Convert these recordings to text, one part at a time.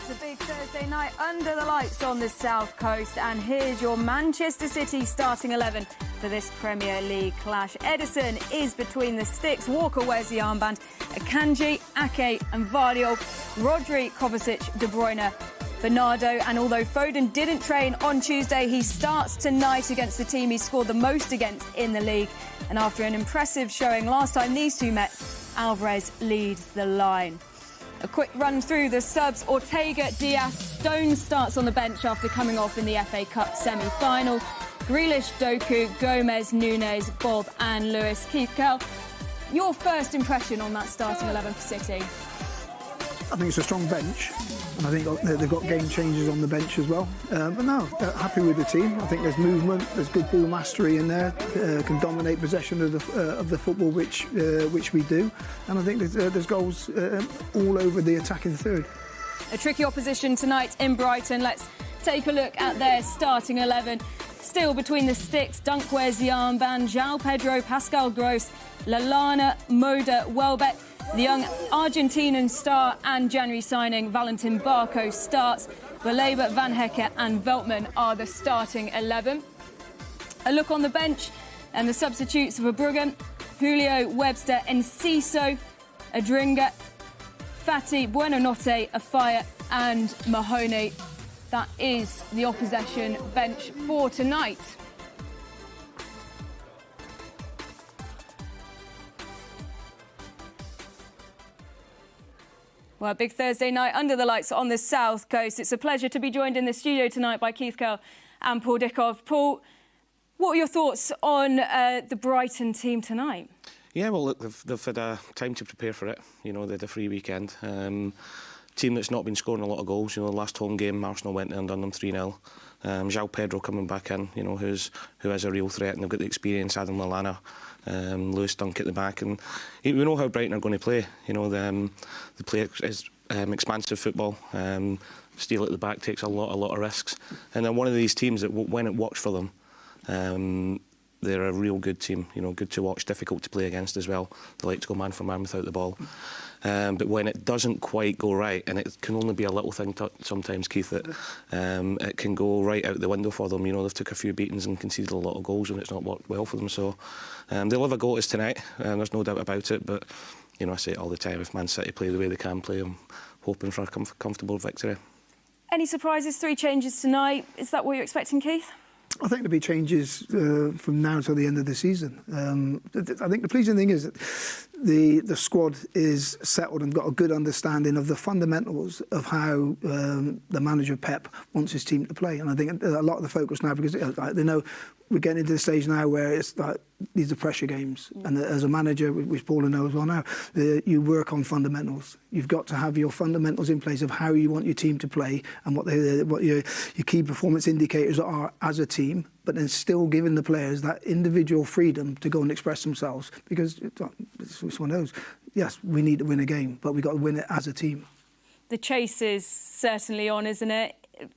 It's a big Thursday night under the lights on the South Coast, and here's your Manchester City starting 11 for this Premier League clash. Ederson is between the sticks, Walker wears the armband, Akanji, Ake and Vardiol, Rodri, Kovacic, De Bruyne, Bernardo, and although Foden didn't train on Tuesday, he starts tonight against the team he scored the most against in the league. And after an impressive showing last time these two met, Alvarez leads the line. A quick run through the subs. Ortega, Diaz, Stones starts on the bench after coming off in the FA Cup semi-final. Grealish, Doku, Gomez, Nunes, Bob and Lewis. Keith, Curle, your first impression on that starting 11 for City? I think it's a strong bench, and I think they've got game changers on the bench as well. But no, happy with the team. I think there's movement, there's good ball mastery in there, can dominate possession of the football, which we do. And I think there's goals all over the attacking third. A tricky opposition tonight in Brighton. Let's take a look at their starting 11. Still between the sticks, Dunk wears the armband, João Pedro, Pascal Gross, Lallana, Moda, Welbeck. The young Argentinian star and January signing Valentin Barco starts. Baleba, Van Hecke and Veltman are the starting 11. A look on the bench and the substitutes for Brugge: Julio, Webster, Enciso, Adringa, Fati, Buonanotte, Afaya and Mahoney. That is the opposition bench for tonight. Well, a big Thursday night under the lights on the South Coast. It's a pleasure to be joined in the studio tonight by Keith Curle and Paul Dickov. Paul, what are your thoughts on the Brighton team tonight? Yeah, well, look, they've had time to prepare for it. You know, they had a free weekend. Team that's not been scoring a lot of goals. You know, the last home game, Arsenal went there and done them 3-0. João Pedro coming back in, you know, who is a real threat, and they've got the experience. Adam Lallana, Lewis Dunk at the back, and we know how Brighton are going to play. You know, they play expansive football. Steele at the back takes a lot of risks, and they're one of these teams that, when it works for them, they're a real good team. You know, good to watch, difficult to play against as well. They like to go man for man without the ball. But when it doesn't quite go right, and it can only be a little thing sometimes, Keith, that it can go right out the window for them. You know, they've took a few beatings and conceded a lot of goals when it's not worked well for them. So they'll have a go at us tonight, there's no doubt about it. But, you know, I say it all the time, if Man City play the way they can play, I'm hoping for a comfortable victory. Any surprises? 3 changes tonight. Is that what you're expecting, Keith? I think there'll be changes from now till the end of the season. I think the pleasing thing is that the squad is settled and got a good understanding of the fundamentals of how the manager Pep wants his team to play. And I think a lot of the focus now, because they know we're getting into the stage now where it's like these are pressure games, and as a manager, which Paul knows well now, you work on fundamentals. You've got to have your fundamentals in place of how you want your team to play and what your key performance indicators are as a team, but then still giving the players that individual freedom to go and express themselves. Because it's one of those, yes, we need to win a game, but we've got to win it as a team. The chase is certainly on, isn't it?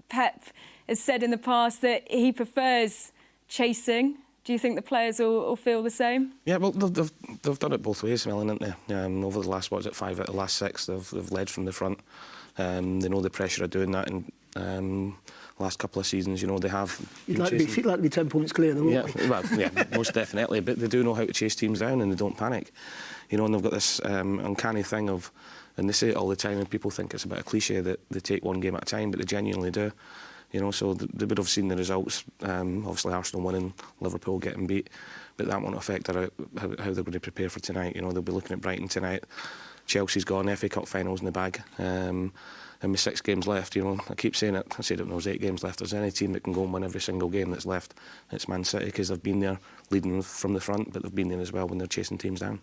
Pep has said in the past that he prefers chasing. Do you think the players will feel the same? Yeah, well, they've done it both ways, Melanie, haven't they? Over the last, 5 out of the last 6, they've led from the front. They know the pressure of doing that, and last couple of seasons, you know, they have. You'd like to be 10 points clear, though, wouldn't we? Well, yeah, most definitely. But they do know how to chase teams down, and they don't panic. You know, and they've got this uncanny thing of, and they say it all the time, and people think it's a bit of a cliche that they take one game at a time, but they genuinely do. You know, so they would have seen the results. Obviously, Arsenal winning, Liverpool getting beat, but that won't affect how they're going to prepare for tonight. You know, they'll be looking at Brighton tonight. Chelsea's gone, FA Cup finals in the bag, and with 6 games left, you know, I keep saying it. I said it when there was 8 games left. There's any team that can go and win every single game that's left, it's Man City, because they've been there leading from the front, but they've been there as well when they're chasing teams down.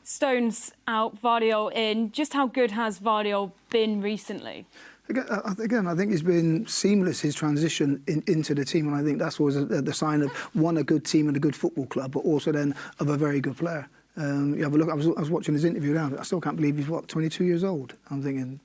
Stones out, Vardiol in. Just how good has Vardiol been recently? Again, I think he's been seamless, his transition into the team, and I think that's always the sign of, one, a good team and a good football club, but also then of a very good player. You have a look. I was watching his interview now. I still can't believe he's 22 years old. I'm thinking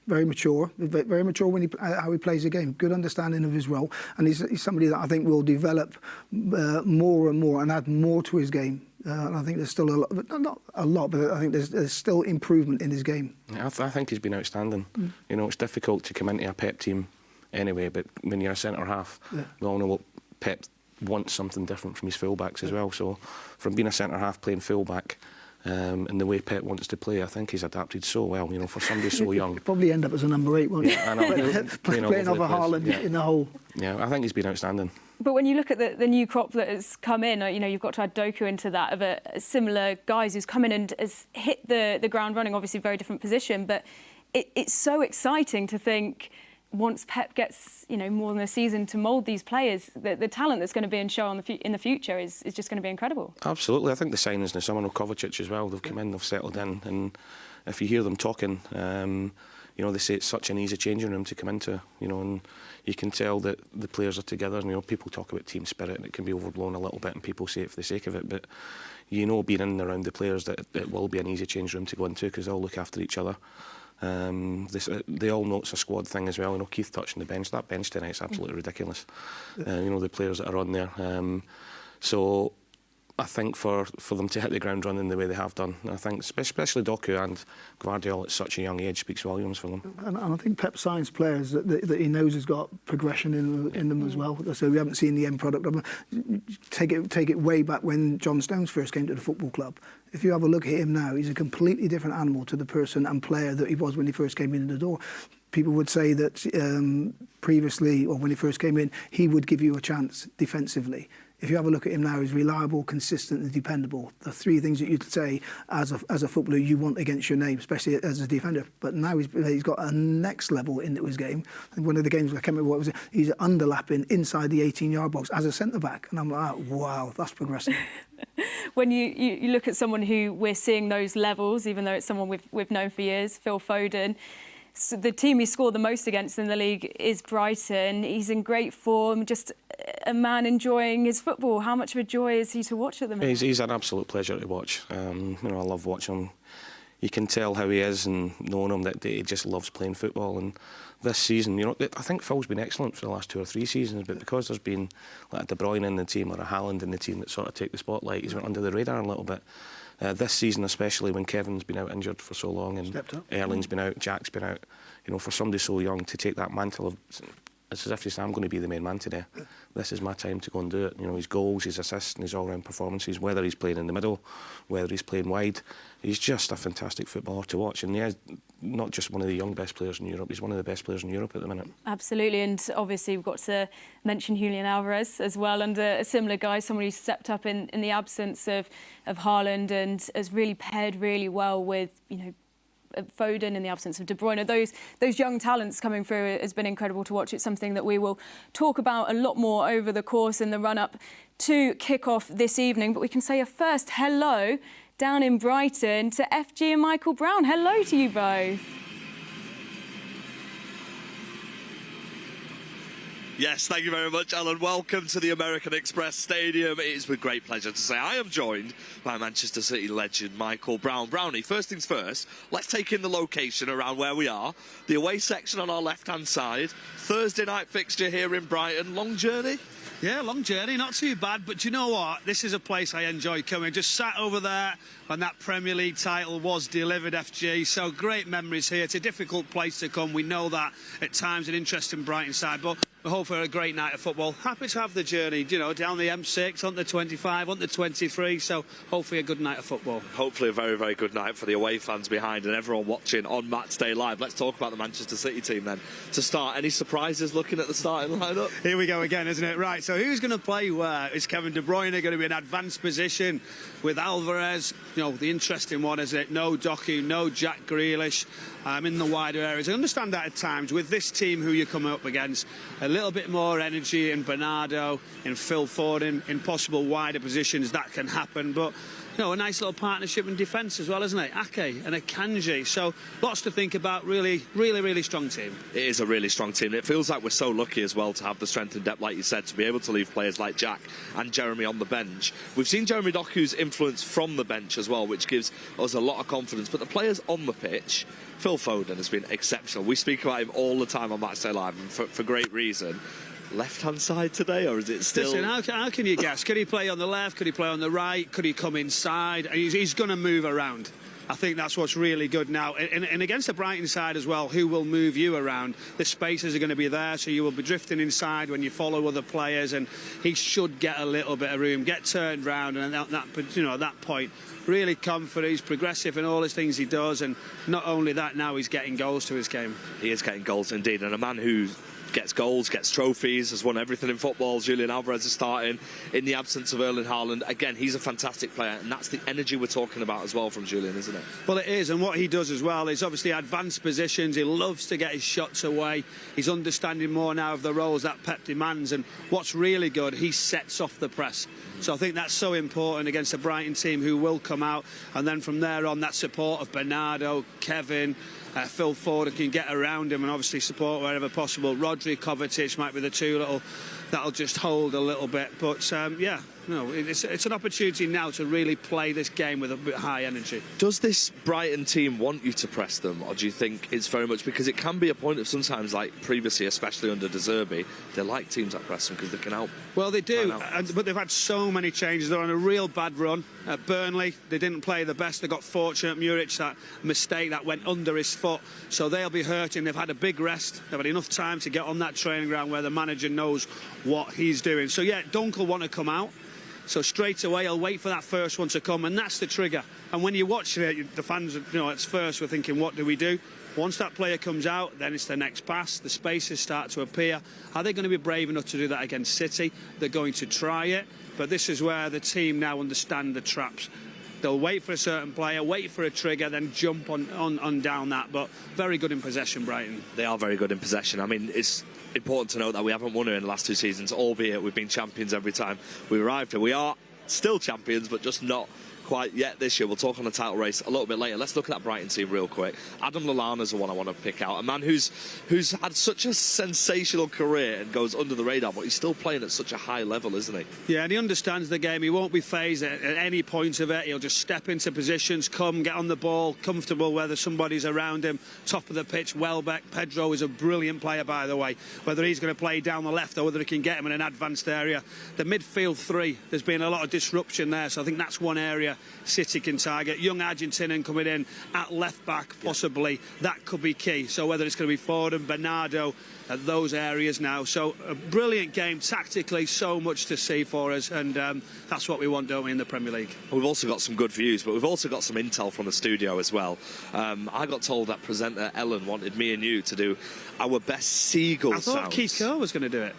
very mature when how he plays the game. Good understanding of his role, and he's somebody that I think will develop more and more and add more to his game And I think there's still a lot, not a lot, but I think there's still improvement in his game. Yeah, I think he's been outstanding. You know, it's difficult to come into a Pep team anyway, but when you're a centre-half, we all know what Pep wants, something different from his full-backs as well. So from being a centre-half playing full-back, and the way Pep wants to play, I think he's adapted so well, you know, for somebody so young. He'd probably end up as a number 8, won't he? Yeah, I know. Playing over Haaland in the hole. Yeah, I think he's been outstanding. But when you look at the new crop that has come in, you know, you've got to add Doku into that, of a similar guys who's come in and has hit the ground running, obviously very different position, but it's so exciting to think once Pep gets, you know, more than a season to mould these players, the talent that's going to be in show in the future is just going to be incredible. Absolutely. I think the signings this summer, Kovacic as well, they've come in, they've settled in, and if you hear them talking, you know, they say it's such an easy changing room to come into, you know, and you can tell that the players are together. And, you know, people talk about team spirit and it can be overblown a little bit and people say it for the sake of it, but you know, being in and around the players, that it will be an easy change room to go into because they'll look after each other. They all know it's a squad thing as well. You know, Keith touching the bench. That bench tonight's absolutely ridiculous. You know, the players that are on there. So I think for them to hit the ground running the way they have done, I think especially Doku and Guardiola at such a young age speaks volumes for them. And I think Pep signs players that he knows has got progression in them as well. So we haven't seen the end product. Take it way back when John Stones first came to the football club. If you have a look at him now, he's a completely different animal to the person and player that he was when he first came in the door. People would say that previously, or when he first came in, he would give you a chance defensively. If you have a look at him now, he's reliable, consistent and dependable. The three things that you'd say as a footballer you want against your name, especially as a defender. But now he's got a next level into his game. And one of the games I can't remember what it was, he's underlapping inside the 18-yard box as a centre-back. And I'm like, wow, that's progressive. When you look at someone who we're seeing those levels, even though it's someone we've known for years, Phil Foden, so the team he scored the most against in the league is Brighton. He's in great form, just a man enjoying his football. How much of a joy is he to watch at the minute? He's an absolute pleasure to watch. You know, I love watching him. You can tell how he is, and knowing him that he just loves playing football. And this season, you know, I think Phil's been excellent for the last 2 or 3 seasons, but because there's been like a De Bruyne in the team or a Haaland in the team that sort of take the spotlight, he's went under the radar a little bit. This season, especially when Kevin's been out injured for so long and Erling's been out, Jack's been out, you know, for somebody so young to take that mantle of, it's as if you say, I'm going to be the main man today. This is my time to go and do it. You know, his goals, his assists and his all-round performances, whether he's playing in the middle, whether he's playing wide, he's just a fantastic footballer to watch. And he is not just one of the young best players in Europe, he's one of the best players in Europe at the minute. Absolutely, and obviously we've got to mention Julian Alvarez as well, and a similar guy, someone who's stepped up in the absence of Haaland and has really paired really well with, you know, Foden in the absence of De Bruyne. Those young talents coming through has been incredible to watch. It's something that we will talk about a lot more over the course in the run-up to kick-off this evening. But we can say a first hello down in Brighton to FG and Michael Brown. Hello to you both. Yes, thank you very much, Ellen. Welcome to the American Express Stadium. It is with great pleasure to say I am joined by Manchester City legend Michael Brown. Brownie, first things first, let's take in the location around where we are. The away section on our left-hand side. Thursday night fixture here in Brighton. Long journey? Yeah, long journey, not too bad, but you know what? This is a place I enjoy coming. Just sat over there when that Premier League title was delivered, FG, so great memories here. It's a difficult place to come. We know that at times, an interesting Brighton side, but we hope for a great night of football. Happy to have the journey, you know, down the M6, on the 25, on the 23, so hopefully a good night of football. Hopefully a very, very good night for the away fans behind and everyone watching on Matchday Live. Let's talk about the Manchester City team then. To start, any surprises looking at the starting lineup? Here we go again, isn't it? Right, so who's going to play where? Is Kevin De Bruyne going to be in advanced position with Alvarez? You know, the interesting one, isn't it? No Doku, no Jack Grealish in the wider areas. I understand that at times with this team who you're coming up against, a little bit more energy in Bernardo, in Phil Foden, in possible wider positions, that can happen. But, you know, a nice little partnership in defence as well, isn't it? Ake and Akanji. So lots to think about. Really, really, really strong team. It is a really strong team. It feels like we're so lucky as well to have the strength and depth, like you said, to be able to leave players like Jack and Jeremy on the bench. We've seen Jeremy Doku's influence from the bench as well, which gives us a lot of confidence. But the players on the pitch, Phil Foden has been exceptional. We speak about him all the time on Matchday Live, and for great reason. left-hand side today, or is it still... Listen, how can you guess? Could he play on the left? Could he play on the right? Could he come inside? He's going to move around. I think that's what's really good now. And against the Brighton side as well, who will move you around? The spaces are going to be there, so you will be drifting inside when you follow other players, and he should get a little bit of room, get turned round, and at that point, really confident. He's progressive in all his things he does, and not only that, now he's getting goals to his game. He is getting goals indeed, and a man who gets goals, gets trophies, has won everything in football. Julian Alvarez is starting in the absence of Erling Haaland. Again, he's a fantastic player, and that's the energy we're talking about as well from Julian, isn't it? Well, it is, and what he does as well is obviously advanced positions. He loves to get his shots away. He's understanding more now of the roles that Pep demands, and what's really good, he sets off the press. So I think that's so important against a Brighton team who will come out, and then from there on, that support of Bernardo, Kevin, Phil Foden can get around him and obviously support wherever possible. Rodri, Kovacic might be the two that'll just hold a little bit. But yeah, no, it's an opportunity now to really play this game with a bit high energy. Does this Brighton team want you to press them, or do you think it's very much because it can be a point of sometimes, like previously, especially under De Zerbi, they like teams that press them because they can help? Well, they do, but they've had so many changes. They're on a real bad run. At Burnley, they didn't play the best. They got fortunate. Muric, that mistake that went under his foot, so they'll be hurting. They've had a big rest. They've had enough time to get on that training ground where the manager knows what he's doing. So yeah, Dunk will want to come out. So straight away, I'll wait for that first one to come, and that's the trigger. And when you watch it, the fans, at first we're thinking, what do we do? Once that player comes out, then it's the next pass. The spaces start to appear. Are they going to be brave enough to do that against City? They're going to try it. But this is where the team now understand the traps. They'll wait for a certain player, wait for a trigger, then jump on down that. But very good in possession, Brighton. They are very good in possession. I mean, it's important to note that we haven't won it in the last 2 seasons, albeit we've been champions every time we arrived here. We are still champions, but just not quite yet this year. We'll talk on the title race a little bit later. Let's look at that Brighton team real quick. Adam Lallana's the one I want to pick out. A man who's had such a sensational career and goes under the radar, but he's still playing at such a high level, isn't he? Yeah, and he understands the game. He won't be phased at any point of it. He'll just step into positions, get on the ball, comfortable whether somebody's around him, top of the pitch. Welbeck, Pedro is a brilliant player, by the way. Whether he's going to play down the left or whether he can get him in an advanced area. The midfield three, there's been a lot of disruption there, so I think that's one area City can target. Young Argentinian coming in at left back, possibly. That could be key. So whether it's going to be Foden, Bernardo, those areas now. So a brilliant game tactically, so much to see for us, and that's what we want, don't we, in the Premier League? We've also got some good views, but we've also got some intel from the studio as well. I got told that presenter Ellen wanted me and you to do our best seagull sounds. I thought Keith Curle was going to do it.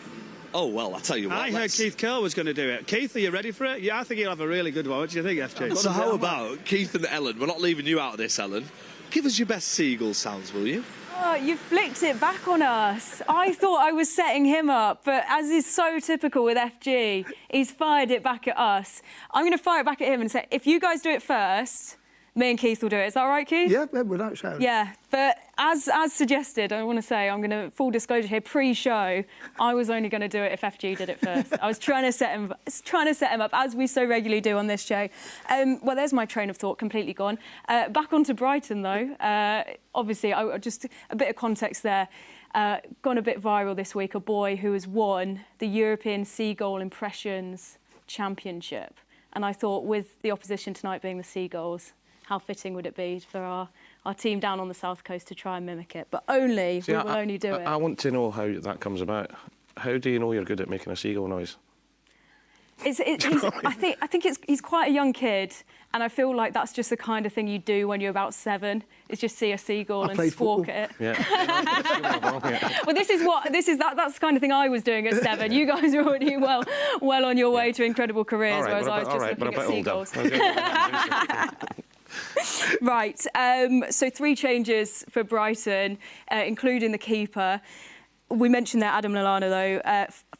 Oh, well, I'll tell you what. I heard Keith Curle was going to do it. Keith, are you ready for it? Yeah, I think he'll have a really good one. What do you think, FJ? So how about Keith and Ellen? We're not leaving you out of this, Ellen. Give us your best seagull sounds, will you? Oh, you flicked it back on us. I thought I was setting him up, but as is so typical with FG, he's fired it back at us. I'm going to fire it back at him and say, if you guys do it first, me and Keith will do it. Is that right, Keith? Yeah, without shouting. Yeah, but as suggested, I want to say, I'm going to, full disclosure here, pre-show, I was only going to do it if FG did it first. I was trying to set him up, as we so regularly do on this show. Well, there's my train of thought completely gone. Back onto Brighton, though. Obviously, just a bit of context there. Gone a bit viral this week, a boy who has won the European Seagull Impressions Championship. And I thought, with the opposition tonight being the Seagulls, how fitting would it be for our team down on the south coast to try and mimic it? But we will only do it. I want to know how that comes about. How do you know you're good at making a seagull noise? I think he's quite a young kid, and I feel like that's just the kind of thing you do when you're about 7. Is just see a seagull and squawk at it. Yeah. Well, that's the kind of thing I was doing at 7. You guys are already well on your way to incredible careers, whereas I was just looking at seagulls. Right, so 3 changes for Brighton, including the keeper. We mentioned there Adam Lallana, though.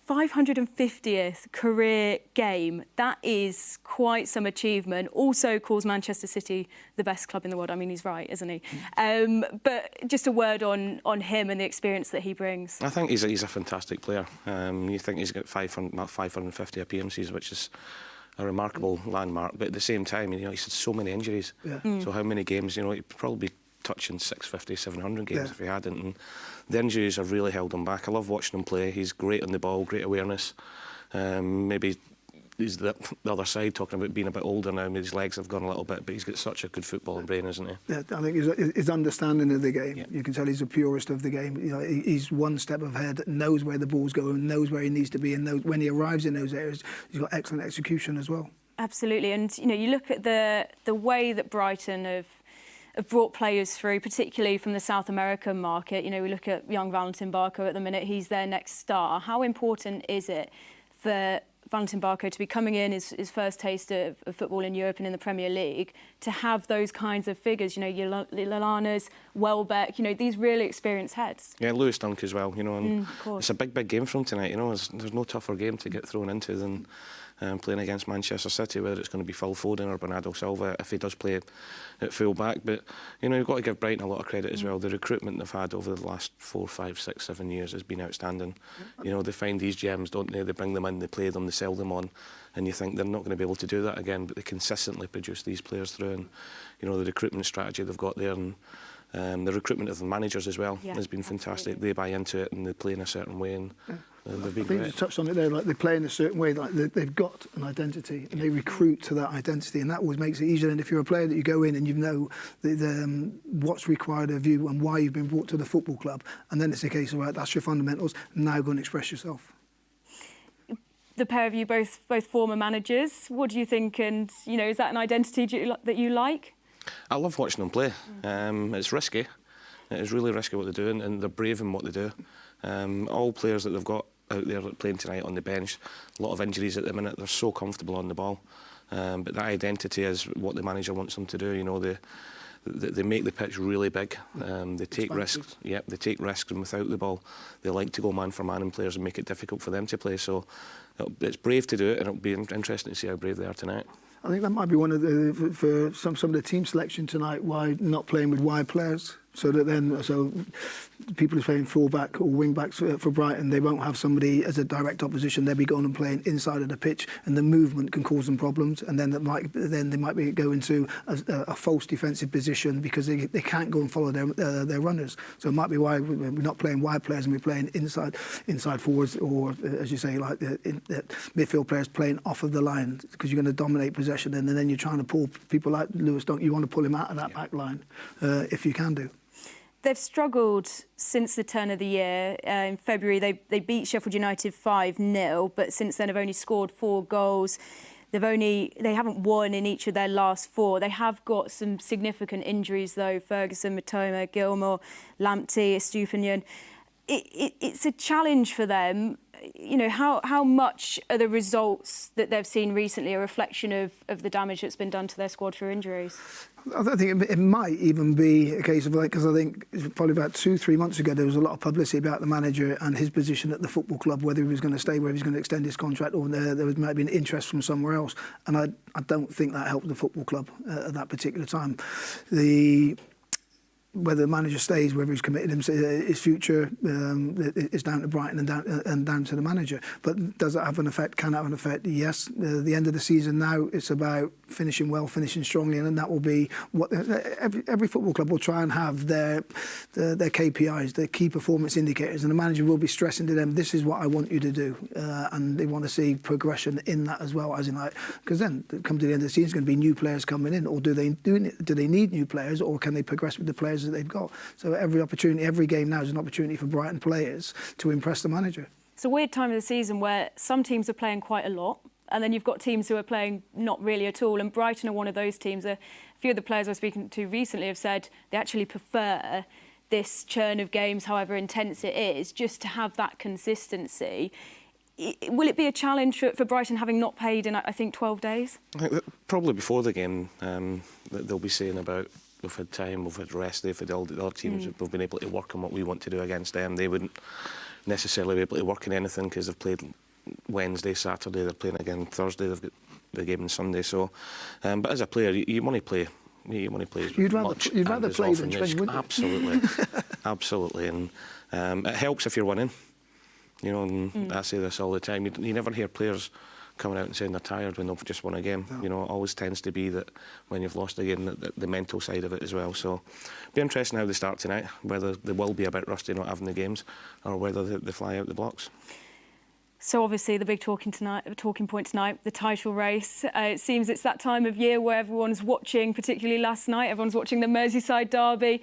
550th career game. That is quite some achievement. Also calls Manchester City the best club in the world. I mean, he's right, isn't he? But just a word on him and the experience that he brings. I think he's a fantastic player. You think he's got 550 appearances, which is a remarkable landmark. But at the same time, he's had so many injuries. Yeah. So how many games? He'd probably touching 650, 700 games if he hadn't. And the injuries have really held him back. I love watching him play. He's great on the ball, great awareness. Maybe he's the other side, talking about being a bit older now. His legs have gone a little bit, but he's got such a good footballing brain, isn't he? Yeah, I think his understanding of the game, you can tell he's a purist of the game. You know, he's one step ahead, knows where the ball's going, knows where he needs to be, and knows when he arrives in those areas, he's got excellent execution as well. Absolutely, and you know, you look at the way that Brighton have brought players through, particularly from the South American market. You know, we look at young Valentin Barco at the minute; he's their next star. How important is it for Valentin Barco to be coming in, his first taste of football in Europe and in the Premier League, to have those kinds of figures, you know, your Lallanas, Welbeck, you know, these really experienced heads? Yeah, Lewis Dunk as well, you know, and of course. it's a big game for him tonight, you know. There's no tougher game to get thrown into than playing against Manchester City, whether it's going to be Phil Foden or Bernardo Silva, if he does play at full back. But, you know, you've got to give Brighton a lot of credit as well. The recruitment they've had over the last 4, 5, 6, 7 years has been outstanding. You know, they find these gems, don't they? They bring them in, they play them, they sell them on, and you think they're not going to be able to do that again, but they consistently produce these players through. And, you know, the recruitment strategy they've got there, and the recruitment of the managers as well has been fantastic. Absolutely. They buy into it and they play in a certain way, and they've been great. You touched on it there, like they play in a certain way, like they've got an identity and they recruit to that identity, and that always makes it easier. And if you're a player that you go in and you know what's required of you and why you've been brought to the football club, and then it's a case of, right, that's your fundamentals, now go and express yourself. The pair of you, both former managers, what do you think? And, you know, is that an identity that you like? I love watching them play. It's risky. It is really risky what they do, and they're brave in what they do. All players that they've got out there playing tonight on the bench, a lot of injuries at the minute, they're so comfortable on the ball. But that identity is what the manager wants them to do. You know, they make the pitch really big. They take risks. Yeah, they take risks, and without the ball, they like to go man for man in players and make it difficult for them to play. So it's brave to do it, and it'll be interesting to see how brave they are tonight. I think that might be one of the, for some of the team selection tonight, why not playing with wide players. So people who's playing full-back or wing-backs for Brighton, they won't have somebody as a direct opposition. They'll be going and playing inside of the pitch, and the movement can cause them problems. And then they might be going to a false defensive position because they can't go and follow their runners. So it might be why we're not playing wide players and we're playing inside forwards, or as you say, like the midfield players playing off of the line, because you're going to dominate possession, and then you're trying to pull people like Lewis Dunk. You want to pull him out of that back line if you can do. They've struggled since the turn of the year. In February, they beat Sheffield United 5-0, but since then have only scored 4 goals. They haven't won in each of their last 4. They have got some significant injuries, though. Ferguson, Matoma, Gilmour, Lamptey, Estupiñán. It's a challenge for them. You know, how much are the results that they've seen recently a reflection of the damage that's been done to their squad through injuries? I think it might even be a case of, like, because I think probably about 2-3 months ago there was a lot of publicity about the manager and his position at the football club, whether he was going to stay, whether he was going to extend his contract, or there might be an interest from somewhere else. And I don't think that helped the football club at that particular time. Whether the manager stays, whether he's committed his future, is down to Brighton and down to the manager. But does it have an effect? Can it have an effect? Yes. The end of the season now, it's about finishing well, finishing strongly, and that will be what every football club will try and have their KPIs, their key performance indicators, and the manager will be stressing to them, this is what I want you to do, and they want to see progression in that as well, as in, like, because then come to the end of the season, there's going to be new players coming in, or do they need new players, or can they progress with the players that they've got? So every opportunity, every game now is an opportunity for Brighton players to impress the manager. It's a weird time of the season where some teams are playing quite a lot, and then you've got teams who are playing not really at all, and Brighton are one of those teams. A few of the players I was speaking to recently have said they actually prefer this churn of games, however intense it is, just to have that consistency. Will it be a challenge for Brighton, having not played in, I think, 12 days? I think probably before the game, they'll be saying about, we've had time, we've had rest, they've had all the other teams, we've been able to work on what we want to do against them. They wouldn't necessarily be able to work on anything because they've played Wednesday, Saturday, they're playing again Thursday, they've got the game on Sunday. So, but as a player, you want to play. You want to play. You'd rather play than train, wouldn't you? Absolutely, absolutely, and it helps if you're winning. You know, and I say this all the time. You never hear players coming out and saying they're tired when they've just won a game. No. You know, it always tends to be that when you've lost a game, the mental side of it as well. So it'll be interesting how they start tonight, whether they will be a bit rusty not having the games or whether they fly out the blocks. So obviously the big talking point tonight, the title race. It seems it's that time of year where everyone's watching, particularly last night, everyone's watching the Merseyside derby.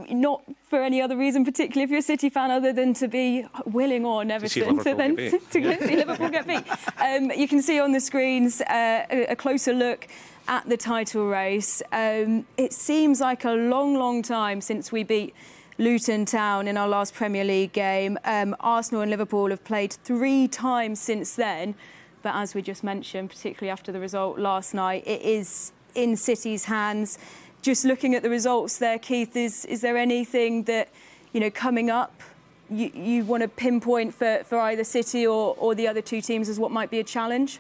Not for any other reason, particularly if you're a City fan, other than to be willing on Everton to see Liverpool get beat. You can see on the screens a closer look at the title race. It seems like a long, long time since we beat Luton Town in our last Premier League game. Arsenal and Liverpool have played 3 times since then. But as we just mentioned, particularly after the result last night, it is in City's hands. Just looking at the results there, Keith, is there anything that, you know, coming up you want to pinpoint for either City or the other 2 teams as what might be a challenge?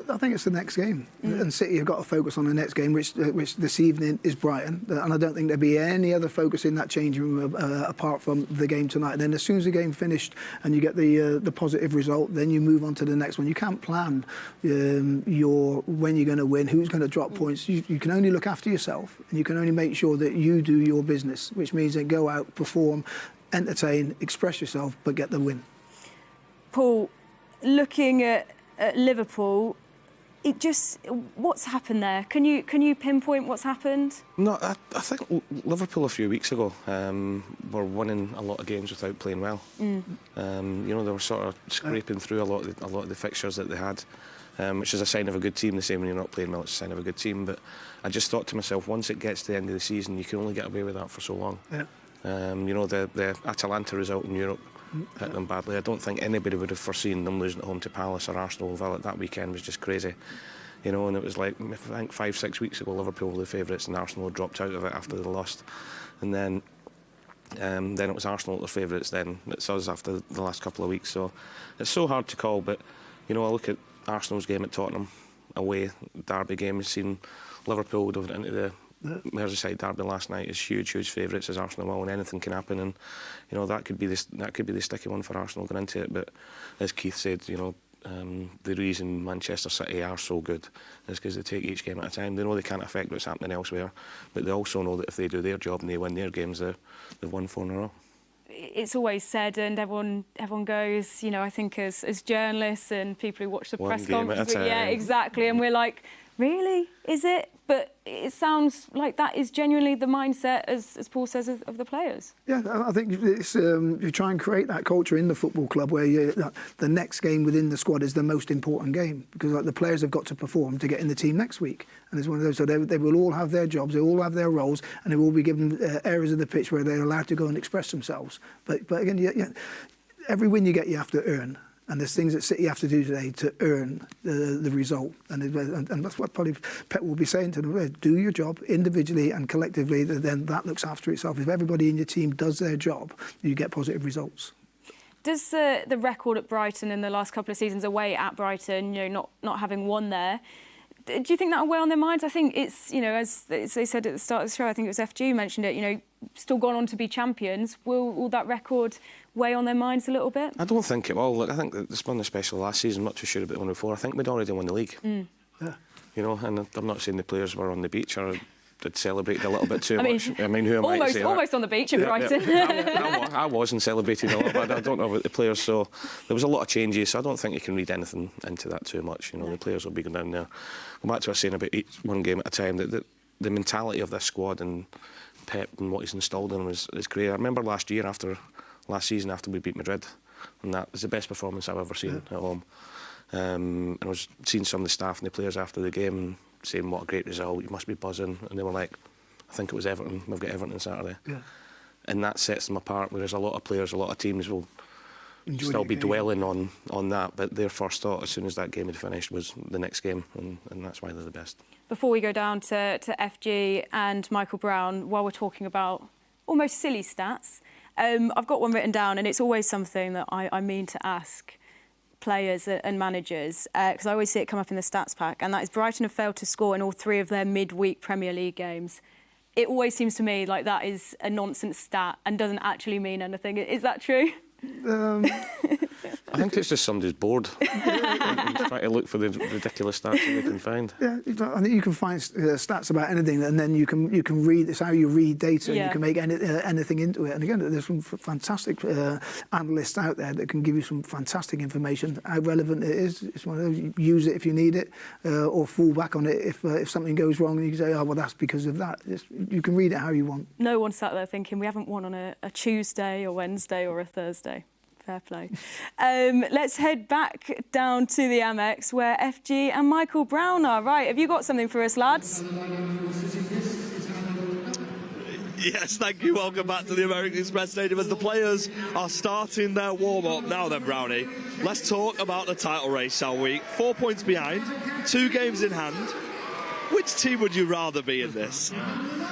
I think it's the next game, and City have got to focus on the next game, which this evening is Brighton, and I don't think there'll be any other focus in that changing room apart from the game tonight. And then as soon as the game finished and you get the positive result, then you move on to the next one. You can't plan when you're going to win, who's going to drop points. You can only look after yourself, and you can only make sure that you do your business, which means that go out, perform, entertain, express yourself, but get the win. Paul, looking at Liverpool, what's happened there? Can you pinpoint what's happened? No, I think Liverpool a few weeks ago were winning a lot of games without playing well. You know, they were sort of scraping through a lot of the fixtures that they had, which is a sign of a good team. The same when you're not playing well, it's a sign of a good team. But I just thought to myself, once it gets to the end of the season, you can only get away with that for so long. Yeah. You know, the Atalanta result in Europe hit them badly. I don't think anybody would have foreseen them losing at home to Palace or Arsenal. Villa that weekend was just crazy, you know. And it was like, I think 5-6 weeks ago, Liverpool were the favourites and Arsenal had dropped out of it after they lost, and then it was Arsenal that were favourites. Then it's us after the last couple of weeks. So it's so hard to call. But you know, I look at Arsenal's game at Tottenham away, derby game. We've seen Liverpool would have into the Merseyside derby last night as huge favourites as Arsenal will, and anything can happen. And you know, that could be the sticky one for Arsenal going into it. But as Keith said, you know, the reason Manchester City are so good is because they take each game at a time. They know they can't affect what's happening elsewhere, but they also know that if they do their job and they win their games, they've won 4 in a row. It's always said, and everyone goes, you know, I think as journalists and people who watch the press conferences, yeah, exactly, and we're like, really, is it? But it sounds like that is genuinely the mindset, as Paul says, of the players. Yeah, I think it's, you try and create that culture in the football club where the next game within the squad is the most important game, because like, the players have got to perform to get in the team next week. And it's one of those, so they will all have their jobs, they all have their roles, and they will be given areas of the pitch where they're allowed to go and express themselves. But again, every win you get, you have to earn. And there's things that City have to do today to earn the result. And that's what probably Pep will be saying to them. Do your job individually and collectively, then that looks after itself. If everybody in your team does their job, you get positive results. Does the record at Brighton in the last couple of seasons away at Brighton, you know, not having won there, do you think that will weigh on their minds? I think it's, you know, as they said at the start of the show, I think it was FG who mentioned it, you know, still gone on to be champions. Will that record weigh on their minds a little bit? I don't think it will. Look, I think this one, especially last season, I'm not too sure about the one before. I think we'd already won the league. Yeah. You know, and I'm not saying the players were on the beach or did celebrate a little bit too much. I mean, who am I to say almost that? on the beach in Brighton. I was and celebrated a lot, but I don't know about the players. So there was a lot of changes, so I don't think you can read anything into that too much. You know, the players will be going down there. Go back to what I was saying about one game at a time. That the mentality of this squad and Pep and what he's installed in them is great. I remember last season after we beat Madrid, and that was the best performance I've ever seen at home. And I was seeing some of the staff and the players after the game and saying what a great result, you must be buzzing, and they were like, I think it was Everton, we've got Everton Saturday. Yeah. And that sets them apart, whereas a lot of players, a lot of teams will still be dwelling on that, but their first thought as soon as that game had finished was the next game, and that's why they're the best. Before we go down to FG and Michael Brown, while we're talking about almost silly stats, I've got one written down, and it's always something that I mean to ask players and managers, because I always see it come up in the stats pack, and that is Brighton have failed to score in all 3 of their midweek Premier League games. It always seems to me like that is a nonsense stat and doesn't actually mean anything. Is that true? I think it's just somebody's bored. Trying to look for the ridiculous stats that they can find. Yeah, I think you can find stats about anything, and then you can read. It's how you read data. Yeah. You can make anything into it. And again, there's some fantastic analysts out there that can give you some fantastic information. How relevant it is. It's one of those, you use it if you need it, or fall back on it if something goes wrong, and you can say, oh well, that's because of that. You can read it how you want. No one sat there thinking we haven't won on a Tuesday or Wednesday or a Thursday. Fair play. Let's head back down to the Amex where FG and Michael Brown are. Right, have you got something for us, lads? Yes, thank you. Welcome back to the American Express Stadium as the players are starting their warm-up. Now then, Brownie, let's talk about the title race, shall we? 4 points behind, 2 games in hand. Which team would you rather be in this?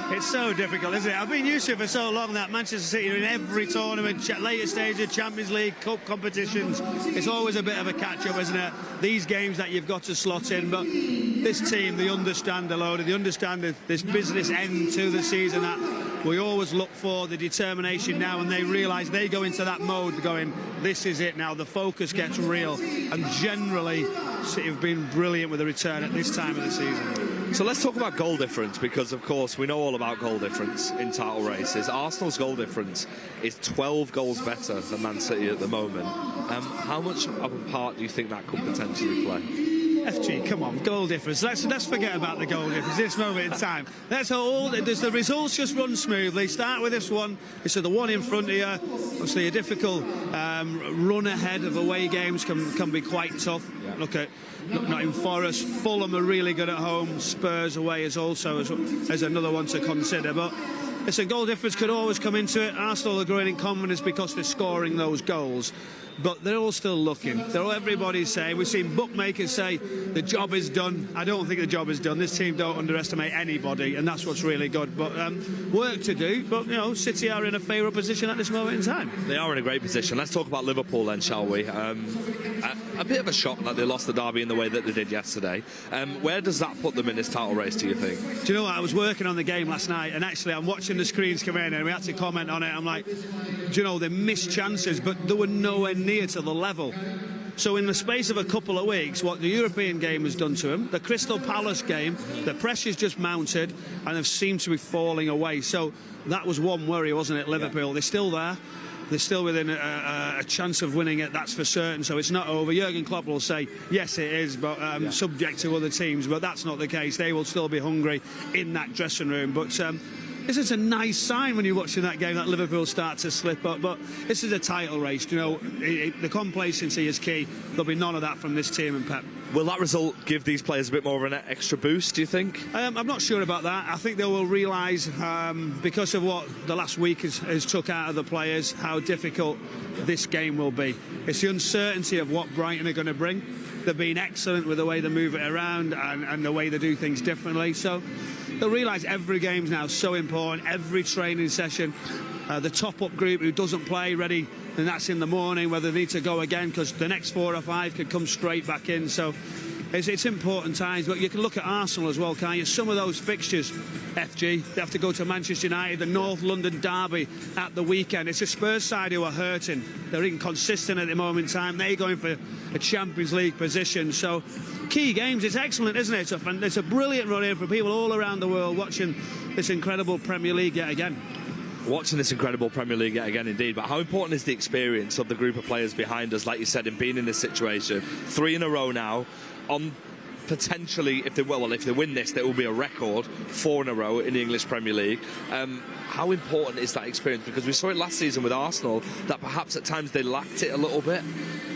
It's so difficult, isn't it? I've been used to it for so long that Manchester City are in every tournament, later stages, Champions League, Cup competitions. It's always a bit of a catch-up, isn't it? These games that you've got to slot in. But this team, they understand the load, they understand this business end to the season that we always look for, the determination now, and they realise they go into that mode going, this is it now, the focus gets real. And generally, City have been brilliant with the return at this time of the season. So let's talk about goal difference, because of course we know all about goal difference in title races. Arsenal's goal difference is 12 goals better than Man City at the moment. How much of a part do you think that could potentially play? FG, come on, goal difference. Let's forget about the goal difference this moment in time. That's all. Does the results just run smoothly? Start with this one. It's the one in front of you. Obviously, a difficult run ahead of away games can be quite tough. Yeah. Look at Nottingham Forest. Fulham are really good at home. Spurs away is also as another one to consider. But it's a goal difference could always come into it. Arsenal are growing in confidence because they're scoring those goals. But they're all still looking. Everybody's saying, we've seen bookmakers say the job is done. I don't think the job is done. This team don't underestimate anybody, and that's what's really good. But work to do. But, you know, City are in a favourable position at this moment in time. They are in a great position. Let's talk about Liverpool then, shall we? A bit of a shock that they lost the derby in the way that they did yesterday. Where does that put them in this title race, do you think? Do you know what? I was working on the game last night, and actually I'm watching the screens come in, and we had to comment on it. I'm like, do you know, they missed chances, but they were nowhere near to the level. So in the space of a couple of weeks, what the European game has done to them, the Crystal Palace game, the pressure's just mounted and have seemed to be falling away. So that was one worry, wasn't it, Liverpool? Yeah. They're still there. They're still within a chance of winning it, that's for certain. So it's not over. Jurgen Klopp will say, yes, it is, but subject to other teams. But that's not the case. They will still be hungry in that dressing room. But this is a nice sign when you're watching that game that Liverpool start to slip up. But this is a title race. You know, the complacency is key. There'll be none of that from this team and Pep. Will that result give these players a bit more of an extra boost, do you think? I'm not sure about that. I think they will realise, because of what the last week has took out of the players, how difficult this game will be. It's the uncertainty of what Brighton are going to bring. They've been excellent with the way they move it around and the way they do things differently. So they'll realise every game's now so important, every training session. The top-up group who doesn't play ready, and that's in the morning, whether they need to go again, because the next 4 or 5 could come straight back in. So it's important times. But you can look at Arsenal as well, can't you? Some of those fixtures, FG, they have to go to Manchester United, the North London derby at the weekend. It's a Spurs side who are hurting. They're inconsistent at the moment in time. They're going for a Champions League position. So key games, it's excellent, isn't it? It's a brilliant run in for people all around the world watching this incredible Premier League yet again. Watching this incredible Premier League yet again, indeed. But how important is the experience of the group of players behind us, like you said, in being in this situation? 3 in a row now, on potentially, if they win this, there will be a record 4 in a row in the English Premier League. How important is that experience? Because we saw it last season with Arsenal, that perhaps at times they lacked it a little bit.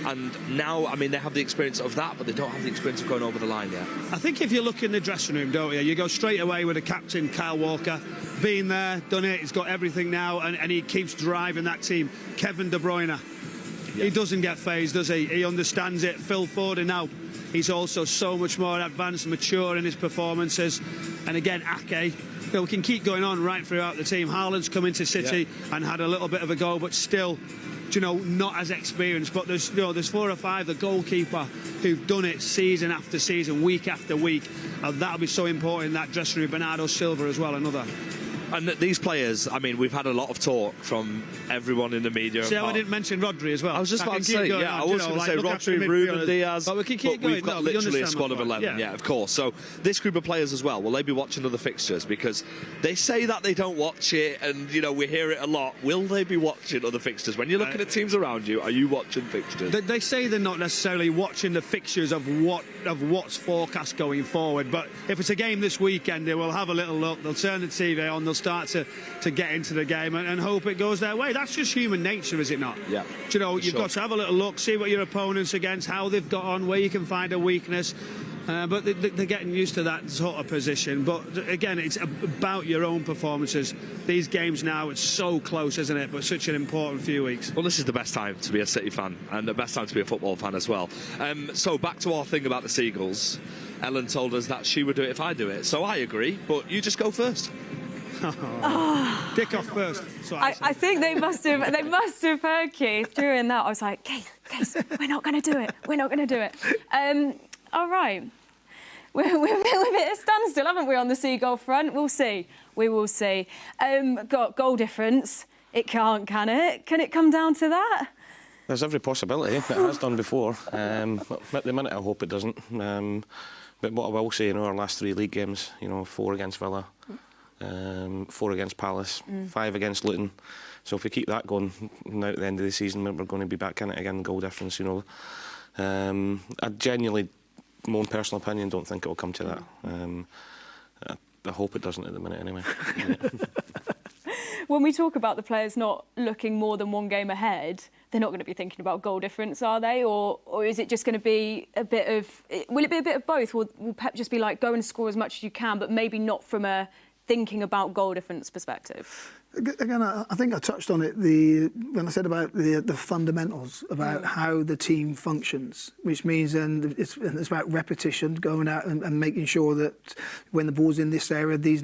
And now, I mean, they have the experience of that, but they don't have the experience of going over the line yet. I think if you look in the dressing room, don't you? You go straight away with the captain, Kyle Walker. Been there, done it, he's got everything now, and he keeps driving that team. Kevin De Bruyne, yeah. He doesn't get phased, does he? He understands it. Phil Foden now, he's also so much more advanced, mature in his performances. And again, Ake, we can keep going on right throughout the team. Haaland's come into City and had a little bit of a go, but still, you know, not as experienced. But there's 4 or 5, the goalkeeper, who've done it season after season, week after week. And that'll be so important in that dressing room. Bernardo Silva as well, another. And these players, I mean, we've had a lot of talk from everyone in the media. See how I didn't mention Rodri as well? I was just about to say, I was going to say Rodri, Ruben Diaz, but we can keep going. We've got literally a squad of 11, yeah, of course. So this group of players as well, will they be watching other fixtures? Because they say that they don't watch it, and, you know, we hear it a lot. Will they be watching other fixtures? When you're looking at teams around you, are you watching fixtures? They say they're not necessarily watching the fixtures of what's forecast going forward, but if it's a game this weekend, they will have a little look, they'll turn the TV on, they'll start to get into the game and hope it goes their way. That's just human nature, is it not? Yeah. Do you know, you've got to have a little look, see what your opponent's against, how they've got on, where you can find a weakness. But they're getting used to that sort of position. But again, it's about your own performances. These games now, it's so close, isn't it? But such an important few weeks. Well, this is the best time to be a City fan and the best time to be a football fan as well. So back to our thing about the Seagulls. Ellen told us that she would do it if I do it. So I agree, but you just go first. Dickov first. I think they must have heard Keith during that. I was like, Keith, we're not going to do it. We're not going to do it. All right. We're at a standstill, haven't we, on the Seagull front? We'll see. We will see. Got goal difference. It can't, can it? Can it come down to that? There's every possibility. It has done before. At the minute, I hope it doesn't. But what I will say, our last 3 league games, 4 against Villa, 4 against Palace, 5 against Luton. So if we keep that going now at the end of the season, we're going to be back in it again, goal difference, I genuinely, my own personal opinion, don't think it will come to that. I hope it doesn't at the minute anyway. When we talk about the players not looking more than 1 game ahead, they're not going to be thinking about goal difference, are they? Or is it just going to be a bit of... Will it be a bit of both? Will Pep just be like, go and score as much as you can, but maybe not from a thinking about goal difference perspective? Again, I think I touched on it when I said about the fundamentals, about how the team functions, which means it's about repetition, going out and making sure that when the ball's in this area, these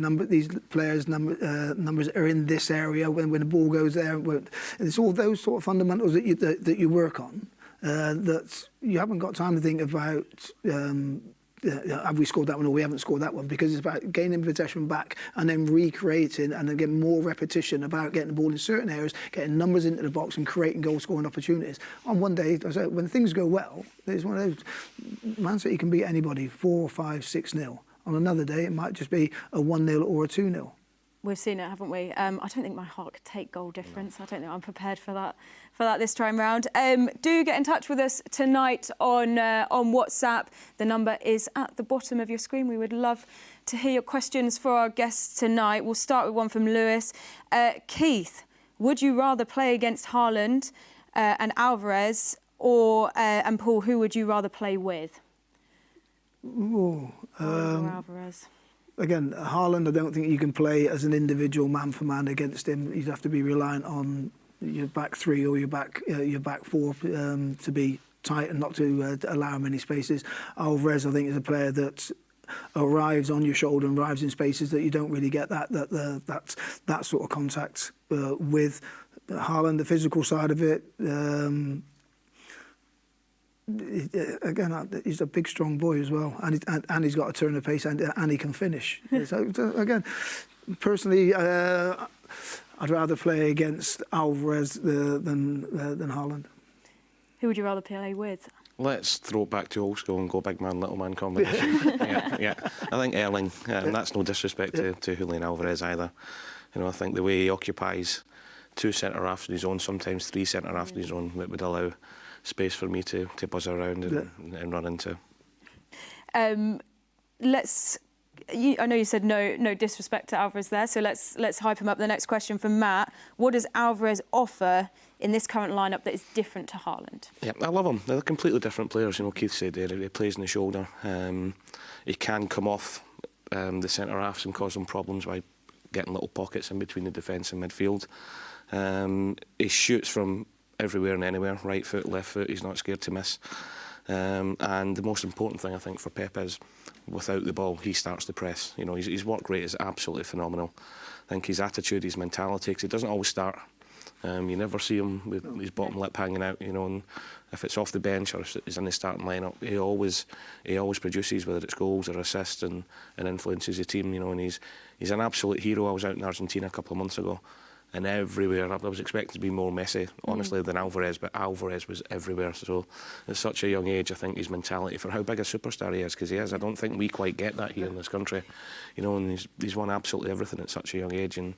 players' numbers are in this area. When the ball goes there, it's all those sort of fundamentals that you work on. That you haven't got time to think about. Have we scored that one or we haven't scored that one? Because it's about gaining possession back and then recreating and then getting more repetition about getting the ball in certain areas, getting numbers into the box and creating goal-scoring opportunities. On one day, when things go well, there's one of those. Man City can beat anybody 4, 5, 6-0. On another day, it might just be a 1-0 or a 2-0. We've seen it, haven't we? I don't think my heart could take goal difference. I don't think I'm prepared for that this time round. Do get in touch with us tonight on WhatsApp. The number is at the bottom of your screen. We would love to hear your questions for our guests tonight. We'll start with one from Lewis. Keith, would you rather play against Haaland and Alvarez, and Paul, who would you rather play with? Haaland or Alvarez? Again, Haaland, I don't think you can play as an individual man for man against him. You'd have to be reliant on your back 3 or your back 4 to be tight and not to allow many spaces. Alvarez, I think, is a player that arrives on your shoulder and arrives in spaces that you don't really get that sort of contact with. Haaland, the physical side of it. Again, he's a big, strong boy as well, and he's got a turn of pace, and he can finish. So again, personally, I'd rather play against Alvarez than Haaland. Who would you rather play with? Let's throw it back to old school and go big man, little man combination. yeah. I think Erling, and that's no disrespect to Julian Alvarez either. I think the way he occupies 2 centre-halves in his own, sometimes 3 centre-halves in his own, that would allow space for me to buzz around and run into. I know you said no disrespect to Alvarez there, so let's hype him up. The next question from Matt: what does Alvarez offer in this current lineup that is different to Haaland? Yeah, I love him. They're completely different players. Keith said there, he plays in the shoulder. He can come off the centre halves and cause them problems by getting little pockets in between the defence and midfield. He shoots from everywhere and anywhere, right foot, left foot, he's not scared to miss. And the most important thing, I think, for Pep is, without the ball, he starts the press. His work rate is absolutely phenomenal. I think his attitude, his mentality, because he doesn't always start You never see him with his bottom lip hanging out, you know, and if it's off the bench or if he's in the starting lineup, he always produces, whether it's goals or assists, and influences the team, you know, and he's an absolute hero. I was out in Argentina a couple of months ago, and everywhere, I was expecting to be more Messi, honestly, than Alvarez, but Alvarez was everywhere. So at such a young age, I think his mentality for how big a superstar he is, because he is, I don't think we quite get that here in this country, you know, and he's won absolutely everything at such a young age, and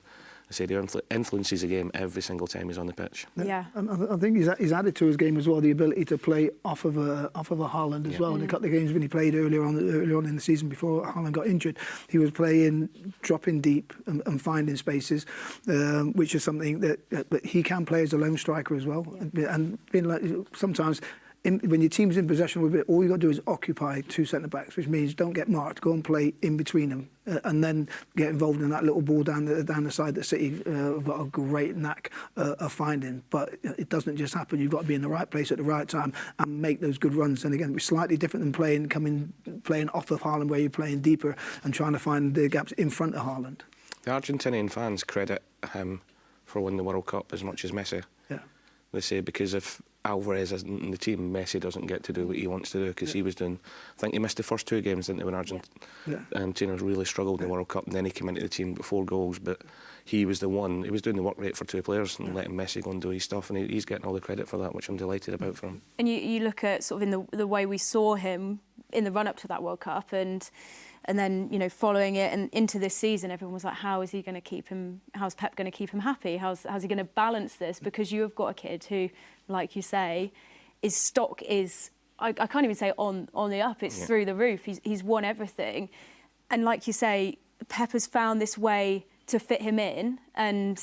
I say he influences the game every single time he's on the pitch. Yeah. And I think he's added to his game as well the ability to play off of a Haaland as well. In a couple of games when he played earlier on in the season before Haaland got injured, he was playing, dropping deep and finding spaces, which is something that he can play as a lone striker as well. And being like, sometimes, when your team's in possession with it, all you got to do is occupy two centre-backs, which means don't get marked, go and play in between them, and then get involved in that little ball down the side that City have got a great knack of finding. But it doesn't just happen. You've got to be in the right place at the right time and make those good runs. And again, it's slightly different than playing off of Haaland, where you're playing deeper and trying to find the gaps in front of Haaland. The Argentinian fans credit him for winning the World Cup as much as Messi. Yeah. They say because if Alvarez isn't in the team, Messi doesn't get to do what he wants to do, because he was doing, I think he missed the first 2 games, didn't he, when Argentina really struggled in the World Cup, and then he came into the team with 4 goals, but he was the one, he was doing the work rate for 2 players and letting Messi go and do his stuff, and he's getting all the credit for that, which I'm delighted about for him. And you look at sort of in the way we saw him in the run-up to that World Cup, and then, you know, following it and into this season, everyone was like, how is he going to keep him, how's Pep going to keep him happy? How's he going to balance this? Because you have got a kid who, like you say, his stock is, I can't even say on the up, it's through the roof. He's won everything. And like you say, Pep has found this way to fit him in and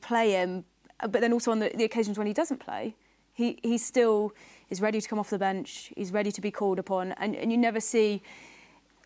play him. But then also on the occasions when he doesn't play, he still is ready to come off the bench. He's ready to be called upon. And you never see,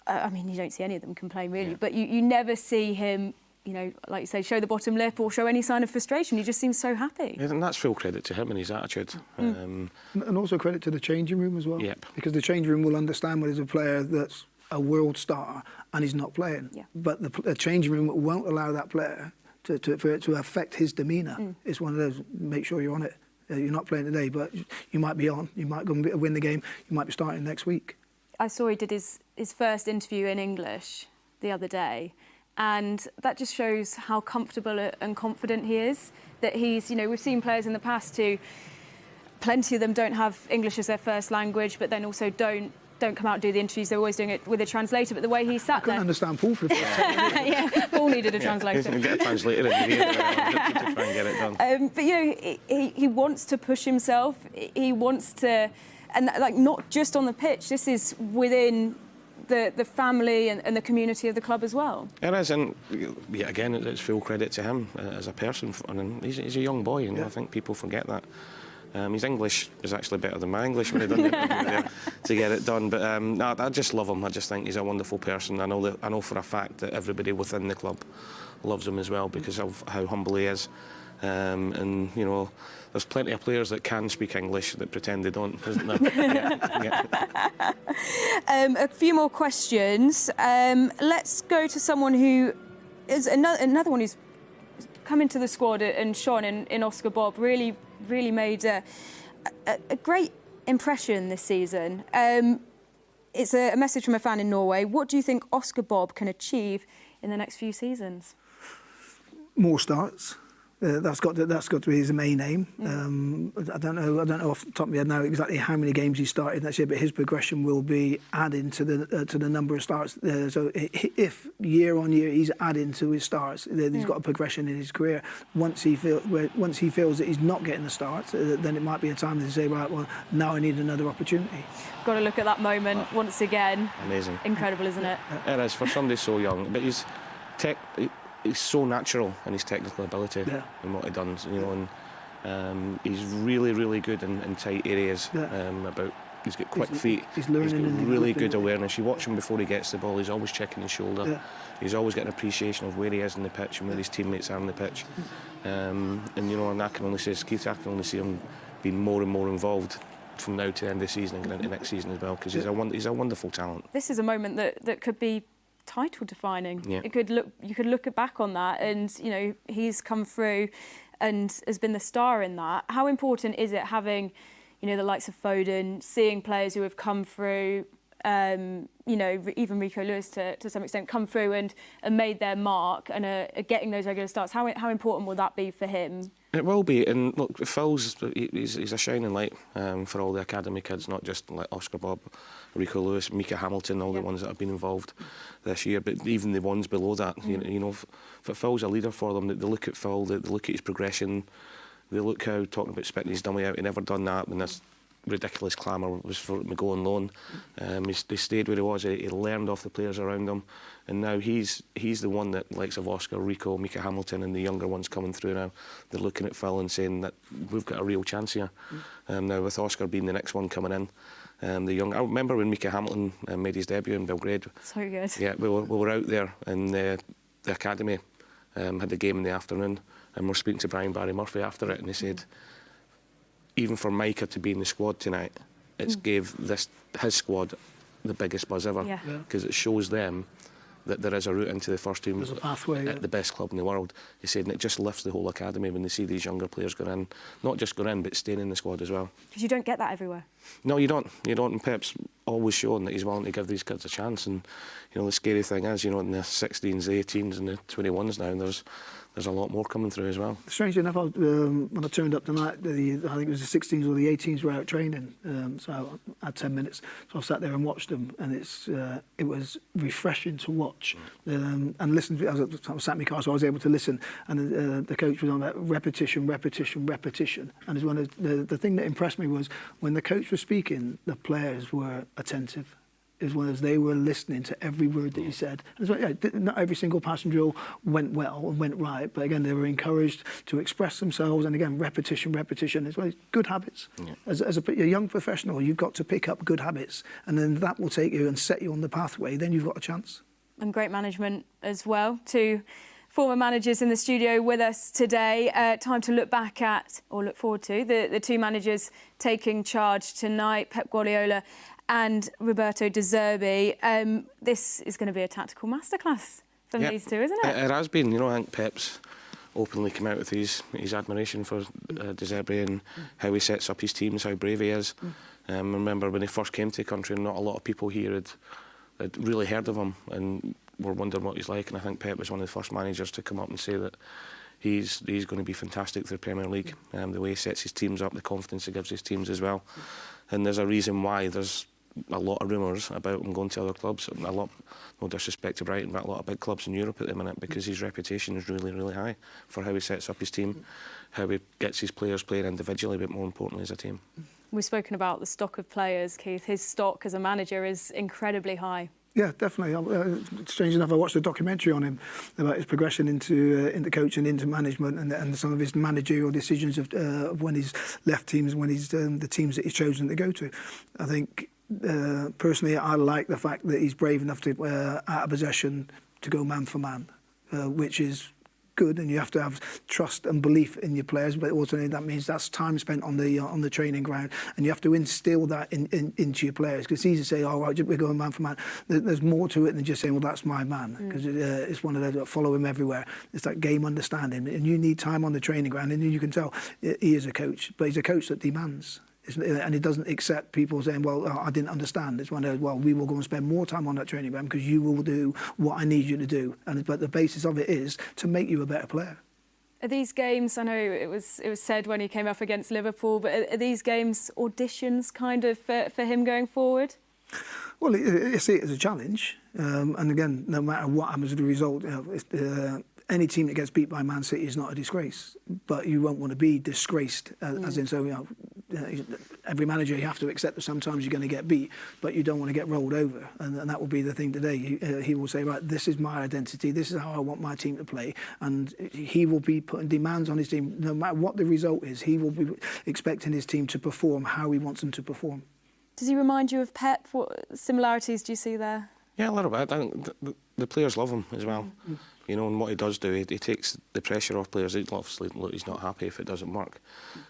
I mean, you don't see any of them complain really, but you never see him, you know, like you say, show the bottom lip or show any sign of frustration. He just seems so happy. Yeah, and that's full credit to him and his attitude. And also credit to the changing room as well. Yep. Because the changing room will understand when there's a player that's a world star and he's not playing. Yeah. But the changing room won't allow that player for it to affect his demeanour. It's one of those, make sure you're on it. You're not playing today, but you might be on. You might go and win the game. You might be starting next week. I saw he did his first interview in English the other day, and that just shows how comfortable and confident he is. That he's, you know, we've seen players in the past who, plenty of them don't have English as their first language, but then also don't come out and do the interviews. They're always doing it with a translator. But the way he sat there, I couldn't understand Paul for the first time. Yeah, Paul needed a translator. You get a translator in here to try and get it done. But you know, he wants to push himself. He wants to. And like, not just on the pitch, this is within the family and the community of the club as well. It is, and yeah, again, it's full credit to him as a person. And he's a young boy, and I think people forget that. His English is actually better than my English when he done it to get it done. But no, I just love him. I just think he's a wonderful person. I know for a fact that everybody within the club loves him as well because of how humble he is. And you know, there's plenty of players that can speak English that pretend they don't, isn't there? A few more questions. Let's go to someone who is another one who's come into the squad and shone in Oscar Bob. Really made a great impression this season. It's a message from a fan in Norway. What do you think Oscar Bob can achieve in the next few seasons? More starts. That's got to be his main aim. I don't know off the top of my head now exactly how many games he started next year, but his progression will be adding to the number of starts. So if year on year he's adding to his starts, then he's got a progression in his career. Once he feels that he's not getting the starts, then it might be a time to say, right, well, now I need another opportunity. Got to look at that moment once again. Amazing. Incredible, isn't it? It is, for somebody so young, but he's so natural in his technical ability and what he does, you know, and he's really good in tight areas. He's got quick feet. He's learning. He's got really good awareness. You watch him before he gets the ball. He's always checking his shoulder. Yeah. He's always got an appreciation of where he is in the pitch and where his teammates are on the pitch. And you know, and I can only say, Keith, I can only see him being more and more involved from now to the end of the season and going into next season as well, because he's a wonderful talent. This is a moment that could be title defining. Yeah. You could look back on that, and you know, he's come through and has been the star in that. How important is it having, you know, the likes of Foden, seeing players who have come through, you know, even Rico Lewis to some extent, come through and made their mark and are getting those regular starts? How important will that be for him? It will be, and look, Phil's he's a shining light for all the academy kids, not just like Oscar Bob, Rico Lewis, Mika Hamilton, all the ones that have been involved this year, but even the ones below that. You know, Phil's a leader for them. They look at Phil, they look at his progression, they look how, talking about spitting his dummy out, he never done that when this ridiculous clamour was for him to go on loan. He stayed where he was. He learned off the players around him, and now he's the one that likes of Oscar, Rico, Mika Hamilton, and the younger ones coming through now. They're looking at Phil and saying that we've got a real chance here. Now with Oscar being the next one coming in, I remember when Mika Hamilton made his debut in Belgrade. So good. Yeah, we were out there in the academy, had the game in the afternoon, and we're speaking to Brian Barry Murphy after it, and he said, even for Micah to be in the squad tonight, it's gave his squad the biggest buzz ever, because it shows them that there is a route into the first team. There's a pathway, at the best club in the world. He said, and it just lifts the whole academy when they see these younger players go in, not just go in, but staying in the squad as well. Because you don't get that everywhere. No, you don't. You don't. And Pep's always shown that he's willing to give these kids a chance. And you know, the scary thing is, you know, in the 16s, the 18s, and the 21s now, there's a lot more coming through as well. Strangely enough, when I turned up tonight, I think it was the 16s or the 18s were out training, so I had 10 minutes. So I sat there and watched them, and it was refreshing to watch and listen. I was sat in my car, so I was able to listen. And the coach was on about repetition, repetition, repetition. And it's one of the thing that impressed me was when the coach was speaking, the players were attentive. As well as they were listening to every word that he said. And so, not every single passing drill went well and went right, but again, they were encouraged to express themselves, and again, repetition, repetition, as well as good habits. Yeah. As a young professional, you've got to pick up good habits, and then that will take you and set you on the pathway, then you've got a chance. And great management as well. Two former managers in the studio with us today. Time to look back at, or look forward to, the two managers taking charge tonight, Pep Guardiola and Roberto De Zerbi. This is going to be a tactical masterclass from these two, isn't it? It has been. You know, I think Pep's openly come out with his admiration for De Zerbi and how he sets up his teams, how brave he is. I remember when he first came to the country, not a lot of people here had really heard of him and were wondering what he's like. And I think Pep was one of the first managers to come up and say that he's going to be fantastic for the Premier League. The way he sets his teams up, the confidence he gives his teams as well. And there's a reason why there's a lot of rumours about him going to other clubs. A lot, no disrespect to Brighton, but a lot of big clubs in Europe at the minute, because his reputation is really, really high for how he sets up his team, how he gets his players playing individually, but more importantly as a team. We've spoken about the stock of players, Keith. His stock as a manager is incredibly high. Yeah, definitely. Strange enough, I watched a documentary on him about his progression into coaching, into management, and some of his managerial decisions of when he's left teams, when he's the teams that he's chosen to go to. I think personally, I like the fact that he's brave enough to, out of possession, to go man for man, which is good, and you have to have trust and belief in your players, but also that means that's time spent on the training ground, and you have to instill that into your players, because it's easy to say, oh, right, we're going man for man. There's more to it than just saying, well, that's my man, because it's one of those that follow him everywhere. It's that game understanding, and you need time on the training ground, and you can tell he is a coach, but he's a coach that demands. And he doesn't accept people saying, well, I didn't understand. It's one of those, well, we will go and spend more time on that training ground because you will do what I need you to do. But the basis of it is to make you a better player. Are these games, I know it was said when he came up against Liverpool, but are these games auditions kind of for him going forward? Well, I see it as a challenge. And again, no matter what happens to the result, any team that gets beat by Man City is not a disgrace, but you won't want to be disgraced, as in, so, every manager, you have to accept that sometimes you're going to get beat, but you don't want to get rolled over, and that will be the thing today. He will say, right, this is my identity, this is how I want my team to play, and he will be putting demands on his team. No matter what the result is, he will be expecting his team to perform how he wants them to perform. Does he remind you of Pep? What similarities do you see there? Yeah, a little bit. I think the players love him as well. You know, and what he does do, he takes the pressure off players. Obviously, look, he's not happy if it doesn't work.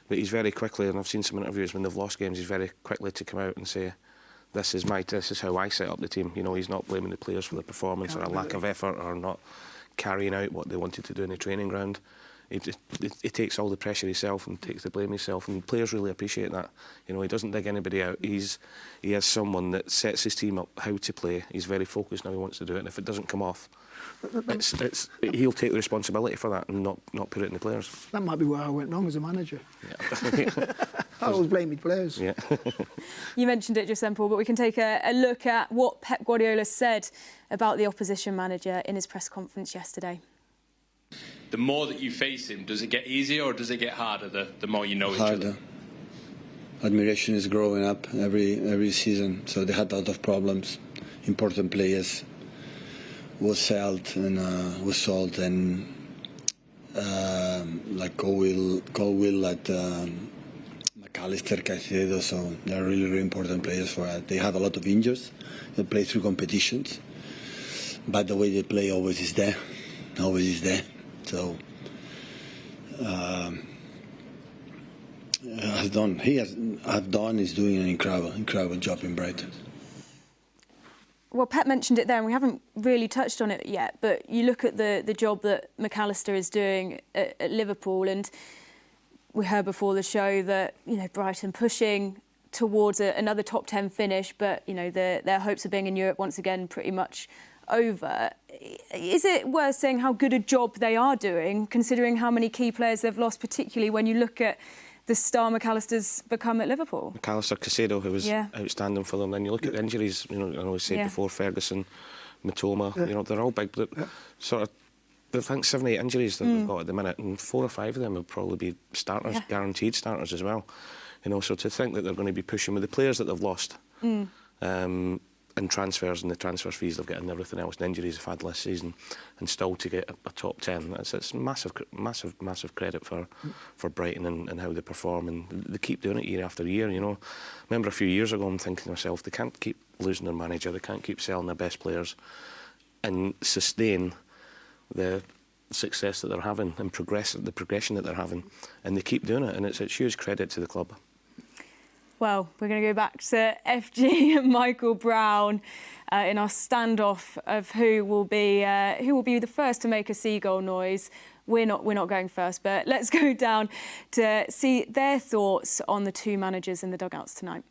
But he's very quickly, and I've seen some interviews when they've lost games, he's very quickly to come out and say, this is how I set up the team. You know, he's not blaming the players for the performance or a lack of effort or not carrying out what they wanted to do in the training ground. he takes all the pressure himself and takes the blame himself, and players really appreciate that. You know, he doesn't dig anybody out. He is someone that sets his team up how to play. He's very focused now. He wants to do it, and if it doesn't come off, he'll take the responsibility for that and not put it in the players. That might be where I went wrong as a manager. Yeah. I always blame the players. Yeah. You mentioned it just then, Paul, but we can take a look at what Pep Guardiola said about the opposition manager in his press conference yesterday. The more that you face him, does it get easier or does it get harder the more you know each other? Admiration is growing up every season, so they had a lot of problems. Important players was sold and like Curle, like McAllister, Caicedo, so they're really important players for us. They have a lot of injuries. They play through competitions, but the way they play always is there. So is doing an incredible job in Brighton. Well, Pep mentioned it there, and we haven't really touched on it yet, but you look at the job that McAllister is doing at Liverpool, and we heard before the show that, you know, Brighton pushing towards another top 10 finish, but, you know, their hopes of being in Europe once again pretty much over. Is it worth saying how good a job they are doing, considering how many key players they've lost, particularly when you look at the star McAllister's become at Liverpool? McAllister, Caicedo, who was outstanding for them. Then you look at the injuries, you know, I always say before, Ferguson, Matoma, you know, they're all big, but sort of, I think 7 or 8 injuries that they've got at the minute, and 4 or 5 of them will probably be starters, guaranteed starters as well. You know, so to think that they're going to be pushing with the players that they've lost, and transfers and the transfer fees they've got and everything else, and injuries they've had last season, and still to get a top 10, it's massive credit for Brighton and how they perform, and they keep doing it year after year. You know, I remember a few years ago I'm thinking to myself, they can't keep losing their manager, they can't keep selling their best players and sustain the success that they're having and the progression that they're having, and they keep doing it, and it's huge credit to the club. Well, we're going to go back to FG and Michael Brown in our standoff of who will be the first to make a seagull noise. We're not going first, but let's go down to see their thoughts on the two managers in the dugouts tonight.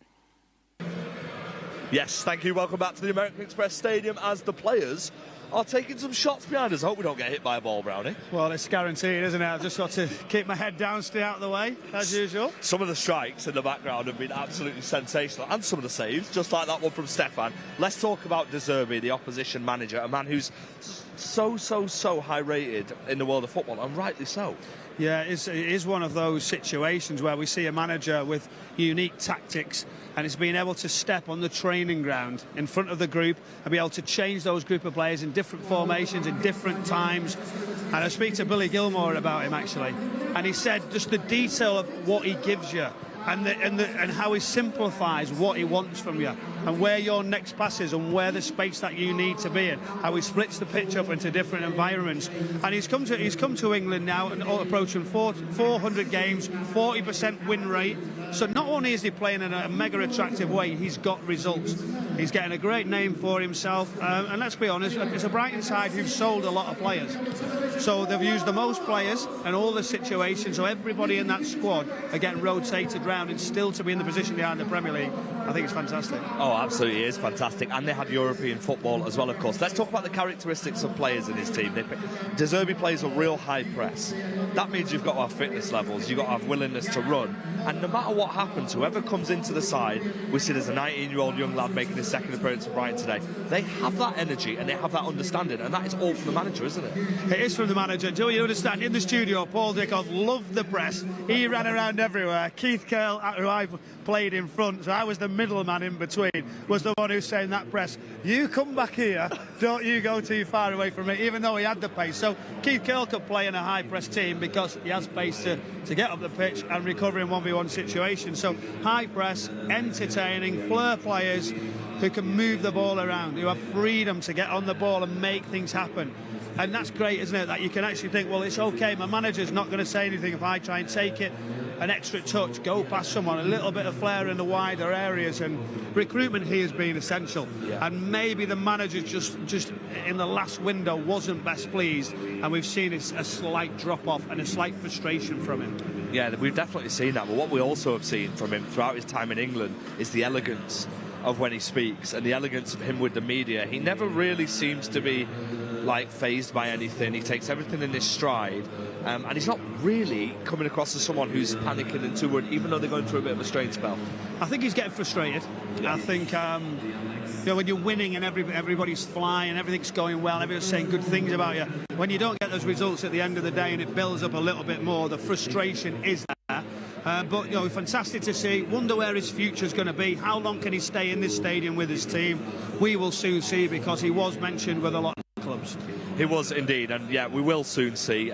Yes, thank you. Welcome back to the American Express Stadium as the players are taking some shots behind us. I hope we don't get hit by a ball, Brownie. Well, it's guaranteed, isn't it? I've just got to keep my head down, stay out of the way, as usual. Some of the strikes in the background have been absolutely sensational, and some of the saves, just like that one from Stefan. Let's talk about De Zerbi, the opposition manager, a man who's so high rated in the world of football, and rightly so. Yeah, it is one of those situations where we see a manager with unique tactics, and it's being able to step on the training ground in front of the group and be able to change those group of players in different formations, in different times. And I speak to Billy Gilmore about him, actually, and he said just the detail of what he gives you and how he simplifies what he wants from you and where your next pass is and where the space that you need to be in, how he splits the pitch up into different environments. And he's come to England now and approaching 400 games, 40% win rate. So not only is he playing in a mega attractive way, he's got results. He's getting a great name for himself, and let's be honest, it's a Brighton side who've sold a lot of players. So they've used the most players in all the situations, so everybody in that squad are getting rotated round and still to be in the position they are in the Premier League. I think it's fantastic. Oh, absolutely, it is fantastic. And they had European football as well, of course. Let's talk about the characteristics of players in his team. De Zerbi plays a real high press. That means you've got to have fitness levels, you've got to have willingness to run. And no matter what happens, whoever comes into the side, we see there's a 19-year-old young lad making his second appearance for Brighton today. They have that energy and they have that understanding, and that is all from the manager, isn't it? It is from the manager. Do you understand? In the studio, Paul Dickov loved the press. He ran around everywhere. Keith Curle, who I played in front, so I was the middleman in between, was the one who's saying that press, you come back here, don't you go too far away from me, even though he had the pace. So Keith Curle could play in a high press team because he has pace to get up the pitch and recover in 1v1 situations. So high press, entertaining, flair players who can move the ball around, who have freedom to get on the ball and make things happen. And that's great, isn't it? That you can actually think, well, it's okay, my manager's not going to say anything if I try and take it an extra touch, go past someone, a little bit of flair in the wider areas, and recruitment here has been essential, and maybe the manager just in the last window wasn't best pleased, and we've seen a slight drop-off and a slight frustration from him. Yeah, we've definitely seen that, but what we also have seen from him throughout his time in England is the elegance of when he speaks and the elegance of him with the media. He never really seems to be like fazed by anything. He takes everything in his stride, and he's not really coming across as someone who's panicking and too worried, even though they're going through a bit of a strange spell. I think he's getting frustrated. I think you know, when you're winning and everybody's flying, everything's going well, everyone's saying good things about you, when you don't get those results at the end of the day and it builds up a little bit more, the frustration is there. But, you know, fantastic to see. Wonder where his future's going to be. How long can he stay in this stadium with his team? We will soon see, because he was mentioned with a lot of clubs. He was indeed, and yeah, we will soon see.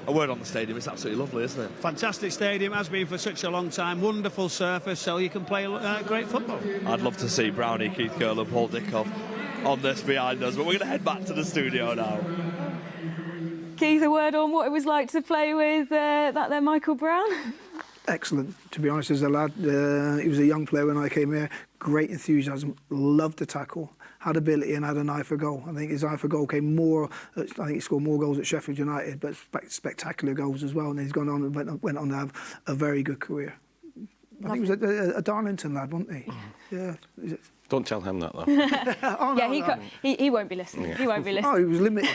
A word on the stadium, it's absolutely lovely, isn't it? Fantastic stadium, has been for such a long time. Wonderful surface, so you can play great football. I'd love to see Brownie, Keith Curle and Paul Dickov on this behind us, but we're going to head back to the studio now. Keith, a word on what it was like to play with that there Michael Brown? Excellent, to be honest, as a lad. He was a young player when I came here. Great enthusiasm, loved to tackle, had ability and had an eye for goal. I think his eye for goal came more. I think he scored more goals at Sheffield United, but spectacular goals as well. And he's gone on and went on to have a very good career. I think he was a Darlington lad, wasn't he? Yeah. Don't tell him that, though. Oh, no, Yeah, he won't be listening. Yeah. He won't be listening. Oh, he was limited.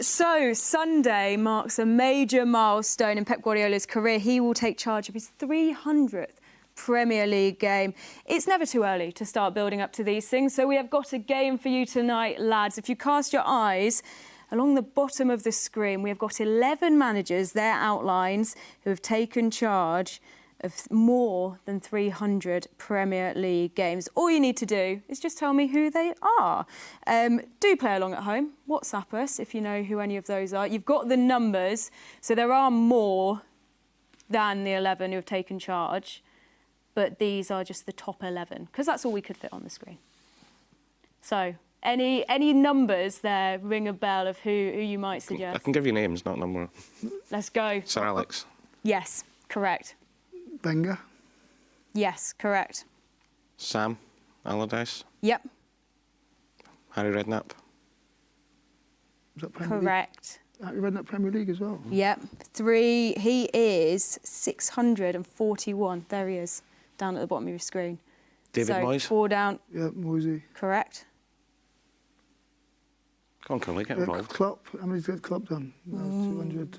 So, Sunday marks a major milestone in Pep Guardiola's career. He will take charge of his 300th Premier League game. It's never too early to start building up to these things, so we have got a game for you tonight, lads. If you cast your eyes along the bottom of the screen, we have got 11 managers, their outlines, who have taken charge of more than 300 Premier League games. All you need to do is just tell me who they are. Do play along at home. WhatsApp us if you know who any of those are. You've got the numbers, so there are more than the 11 who have taken charge, but these are just the top 11, because that's all we could fit on the screen. So, any numbers there ring a bell of who you might suggest? I can give you names, not number. Let's go. Sir Alex. Yes, correct. Wenger. Yes, correct. Sam Allardyce. Yep, Harry Redknapp. Was that Premier correct. League? Harry Redknapp Premier League as well. Yep, 3. He is 641. There he is, down at the bottom of your screen. David Moyes. 4 down. Yeah, Moisey. Correct. Come on, Curle, get involved. Klopp. How many's got Klopp done? No, 200.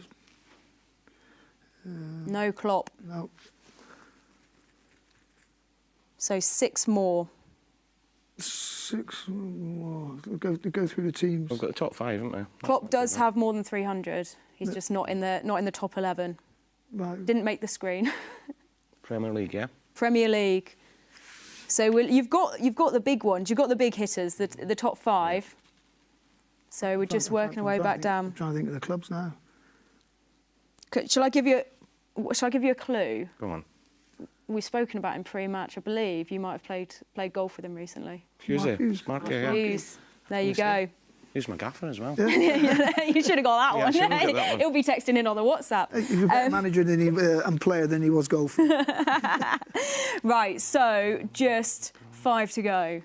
No Klopp. No. So 6 more. 6 more. Go through the teams. We've got the top 5, haven't we? Klopp does have more than 300. He's just not in the top 11. Right. Didn't make the screen. Premier League, yeah. Premier League. So you've got the big ones. You've got the big hitters, the top 5. So we're just working our way back down. I'm trying to think of the clubs now. Shall I give you a clue? Go on. We've spoken about him pre-match. I believe you might have played golf with him recently. Hughes. Mark, yeah. Hughes. There you go. He's my gaffer as well. You should have got that Yeah, I one. should have got that one. He'll be texting in on the WhatsApp. He's a better manager and player than he was golf. Right, so just 5 to go.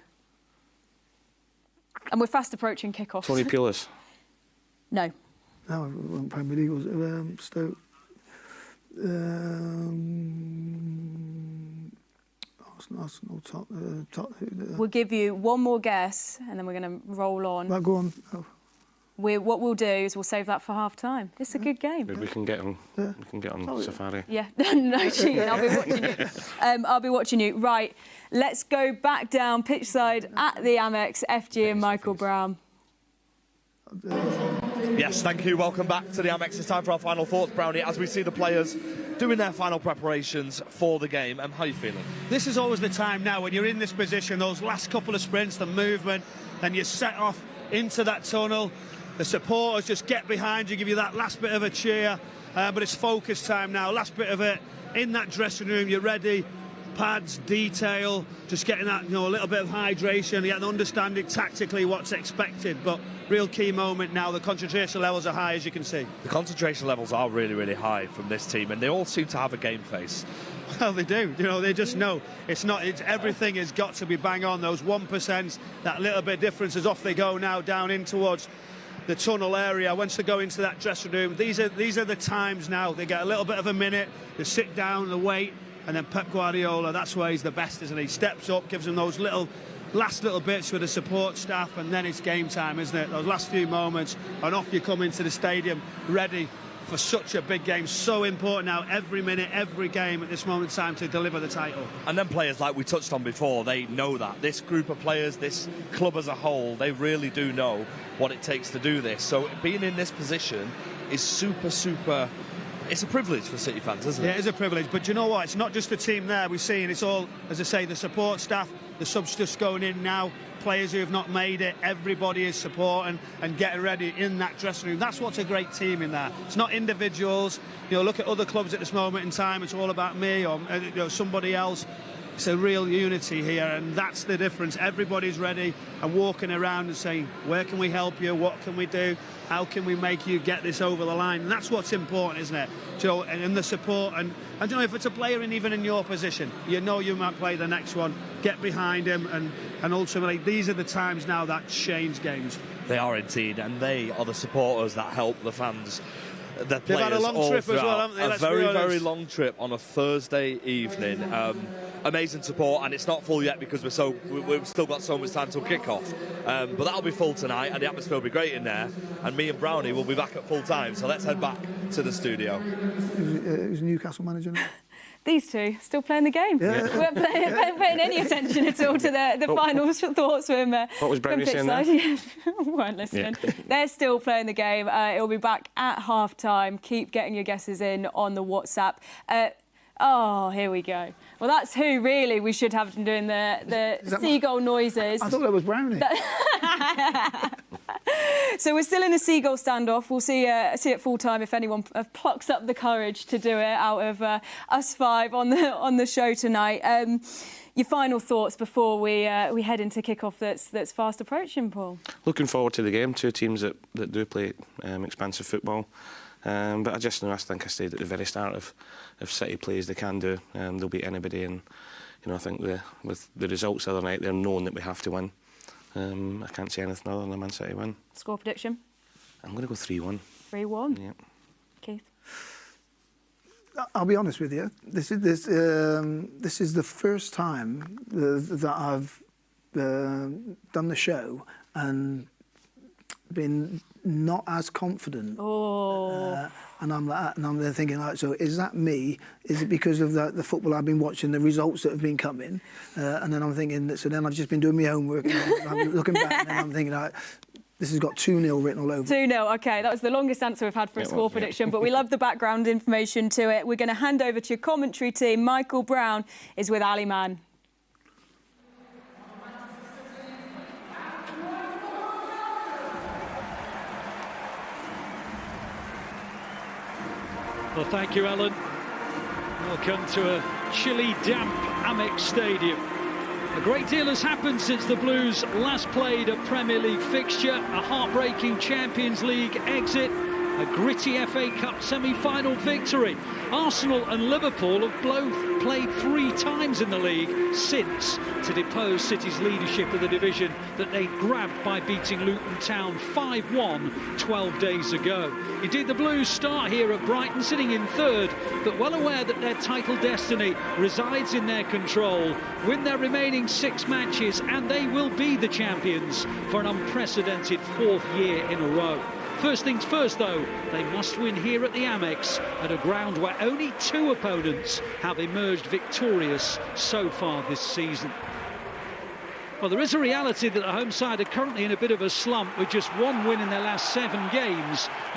And we're fast approaching kickoff. Tony Pulis. No. No, it wasn't Premier League, was it? Stoke. Arsenal, top. We'll give you one more guess, and then we're going to roll on. Well, go on. Oh. What we'll do is we'll save that for half time. It's a good game. Maybe we can get on. Yeah. We can get on safari. Yeah, no cheating. I'll be watching you. I'll be watching you. Right, let's go back down pitch side at the Amex. FG and Michael Brown. Yes, thank you. Welcome back to the Amex. It's time for our final thoughts, Brownie, as we see the players doing their final preparations for the game. How are you feeling? This is always the time now when you're in this position, those last couple of sprints, the movement, then you set off into that tunnel. The supporters just get behind you, give you that last bit of a cheer. But it's focus time now. Last bit of it in that dressing room. You're ready. Pads, detail, just getting that, a little bit of hydration, yet understanding tactically what's expected. But real key moment now. The concentration levels are high, as you can see. The concentration levels are really, really high from this team, and they all seem to have a game face. Well, they do. You know, they just know it's not. It's everything has got to be bang on. Those 1%, that little bit of difference is off they go now down in towards the tunnel area. Once they go into that dressing room, these are the times now. They get a little bit of a minute. They sit down, they wait, and then Pep Guardiola. That's where he's the best, isn't he? Steps up, gives them those last little bits with the support staff, and then it's game time, isn't it? Those last few moments, and off you come into the stadium, ready for such a big game. So important now, every minute, every game at this moment in time to deliver the title. And then players, like we touched on before, they know that. This group of players, this club as a whole, they really do know what it takes to do this. So being in this position is super, super... It's a privilege for City fans, isn't it? Yeah, it is a privilege, but you know what? It's not just the team there. We're seeing it's all, as I say, the support staff, the subs just going in now, players who have not made it, everybody is supporting and getting ready in that dressing room. That's what's a great team in there. It's not individuals. You know, look at other clubs at this moment in time. It's all about me or somebody else. It's a real unity here, and that's the difference. Everybody's ready and walking around and saying, where can we help you? What can we do? How can we make you get this over the line? And that's what's important, isn't it? So, and the support, and I don't know if it's a player even in your position, you know you might play the next one, get behind him, and ultimately these are the times now that change games. They are indeed, and they are the supporters that help the fans. The They've had a long trip as well, haven't they? A very long trip on a Thursday evening. Amazing support, and it's not full yet because we've still got so much time till kick-off. But that'll be full tonight, and the atmosphere will be great in there. And me and Brownie will be back at full time, so let's head back to the studio. Who's Newcastle manager now? These two still playing the game. Yeah. We weren't paying any attention at all to the final thoughts from what was Brownie saying there? We weren't listening. Yeah. They're still playing the game. It'll be back at half-time. Keep getting your guesses in on the WhatsApp. Oh, here we go. Well, that's who, really, we should have been doing the seagull noises. I thought that was Brownie. So we're still in a seagull standoff. We'll see at full time if anyone plucks up the courage to do it out of us five on the show tonight. Your final thoughts before we head into kick-off that's fast approaching, Paul? Looking forward to the game. Two teams that do play expansive football. But I think I stayed at the very start of if City plays they can do, they'll beat anybody, and I think with the results the other night, they're knowing that we have to win. I can't say anything other than a Man City win. Score prediction? I'm going to go 3-1. 3-1? Yeah. Keith? I'll be honest with you. This is the first time that I've done the show and been not as confident. Oh. And I'm there thinking, like, so is that me? Is it because of the football I've been watching, the results that have been coming? And then I'm thinking, so then I've just been doing my homework and I'm looking back and then I'm thinking, like, this has got 2-0 written all over. 2-0, OK. That was the longest answer we've had for a score prediction, but we love the background information to it. We're going to hand over to your commentary team. Michael Brown is with Ali Man. Well, thank you, Ellen. Welcome to a chilly, damp Amex Stadium. A great deal has happened since the Blues last played a Premier League fixture, a heartbreaking Champions League exit, a gritty FA Cup semi-final victory. Arsenal and Liverpool have both played 3 times in the league since to depose City's leadership of the division that they grabbed by beating Luton Town 5-1 12 days ago. Indeed, the Blues start here at Brighton, sitting in 3rd, but well aware that their title destiny resides in their control. Win their remaining 6 matches and they will be the champions for an unprecedented 4th year in a row. First things first, though, they must win here at the Amex, at a ground where only 2 opponents have emerged victorious so far this season. Well, there is a reality that the home side are currently in a bit of a slump with just 1 win in their last 7 games.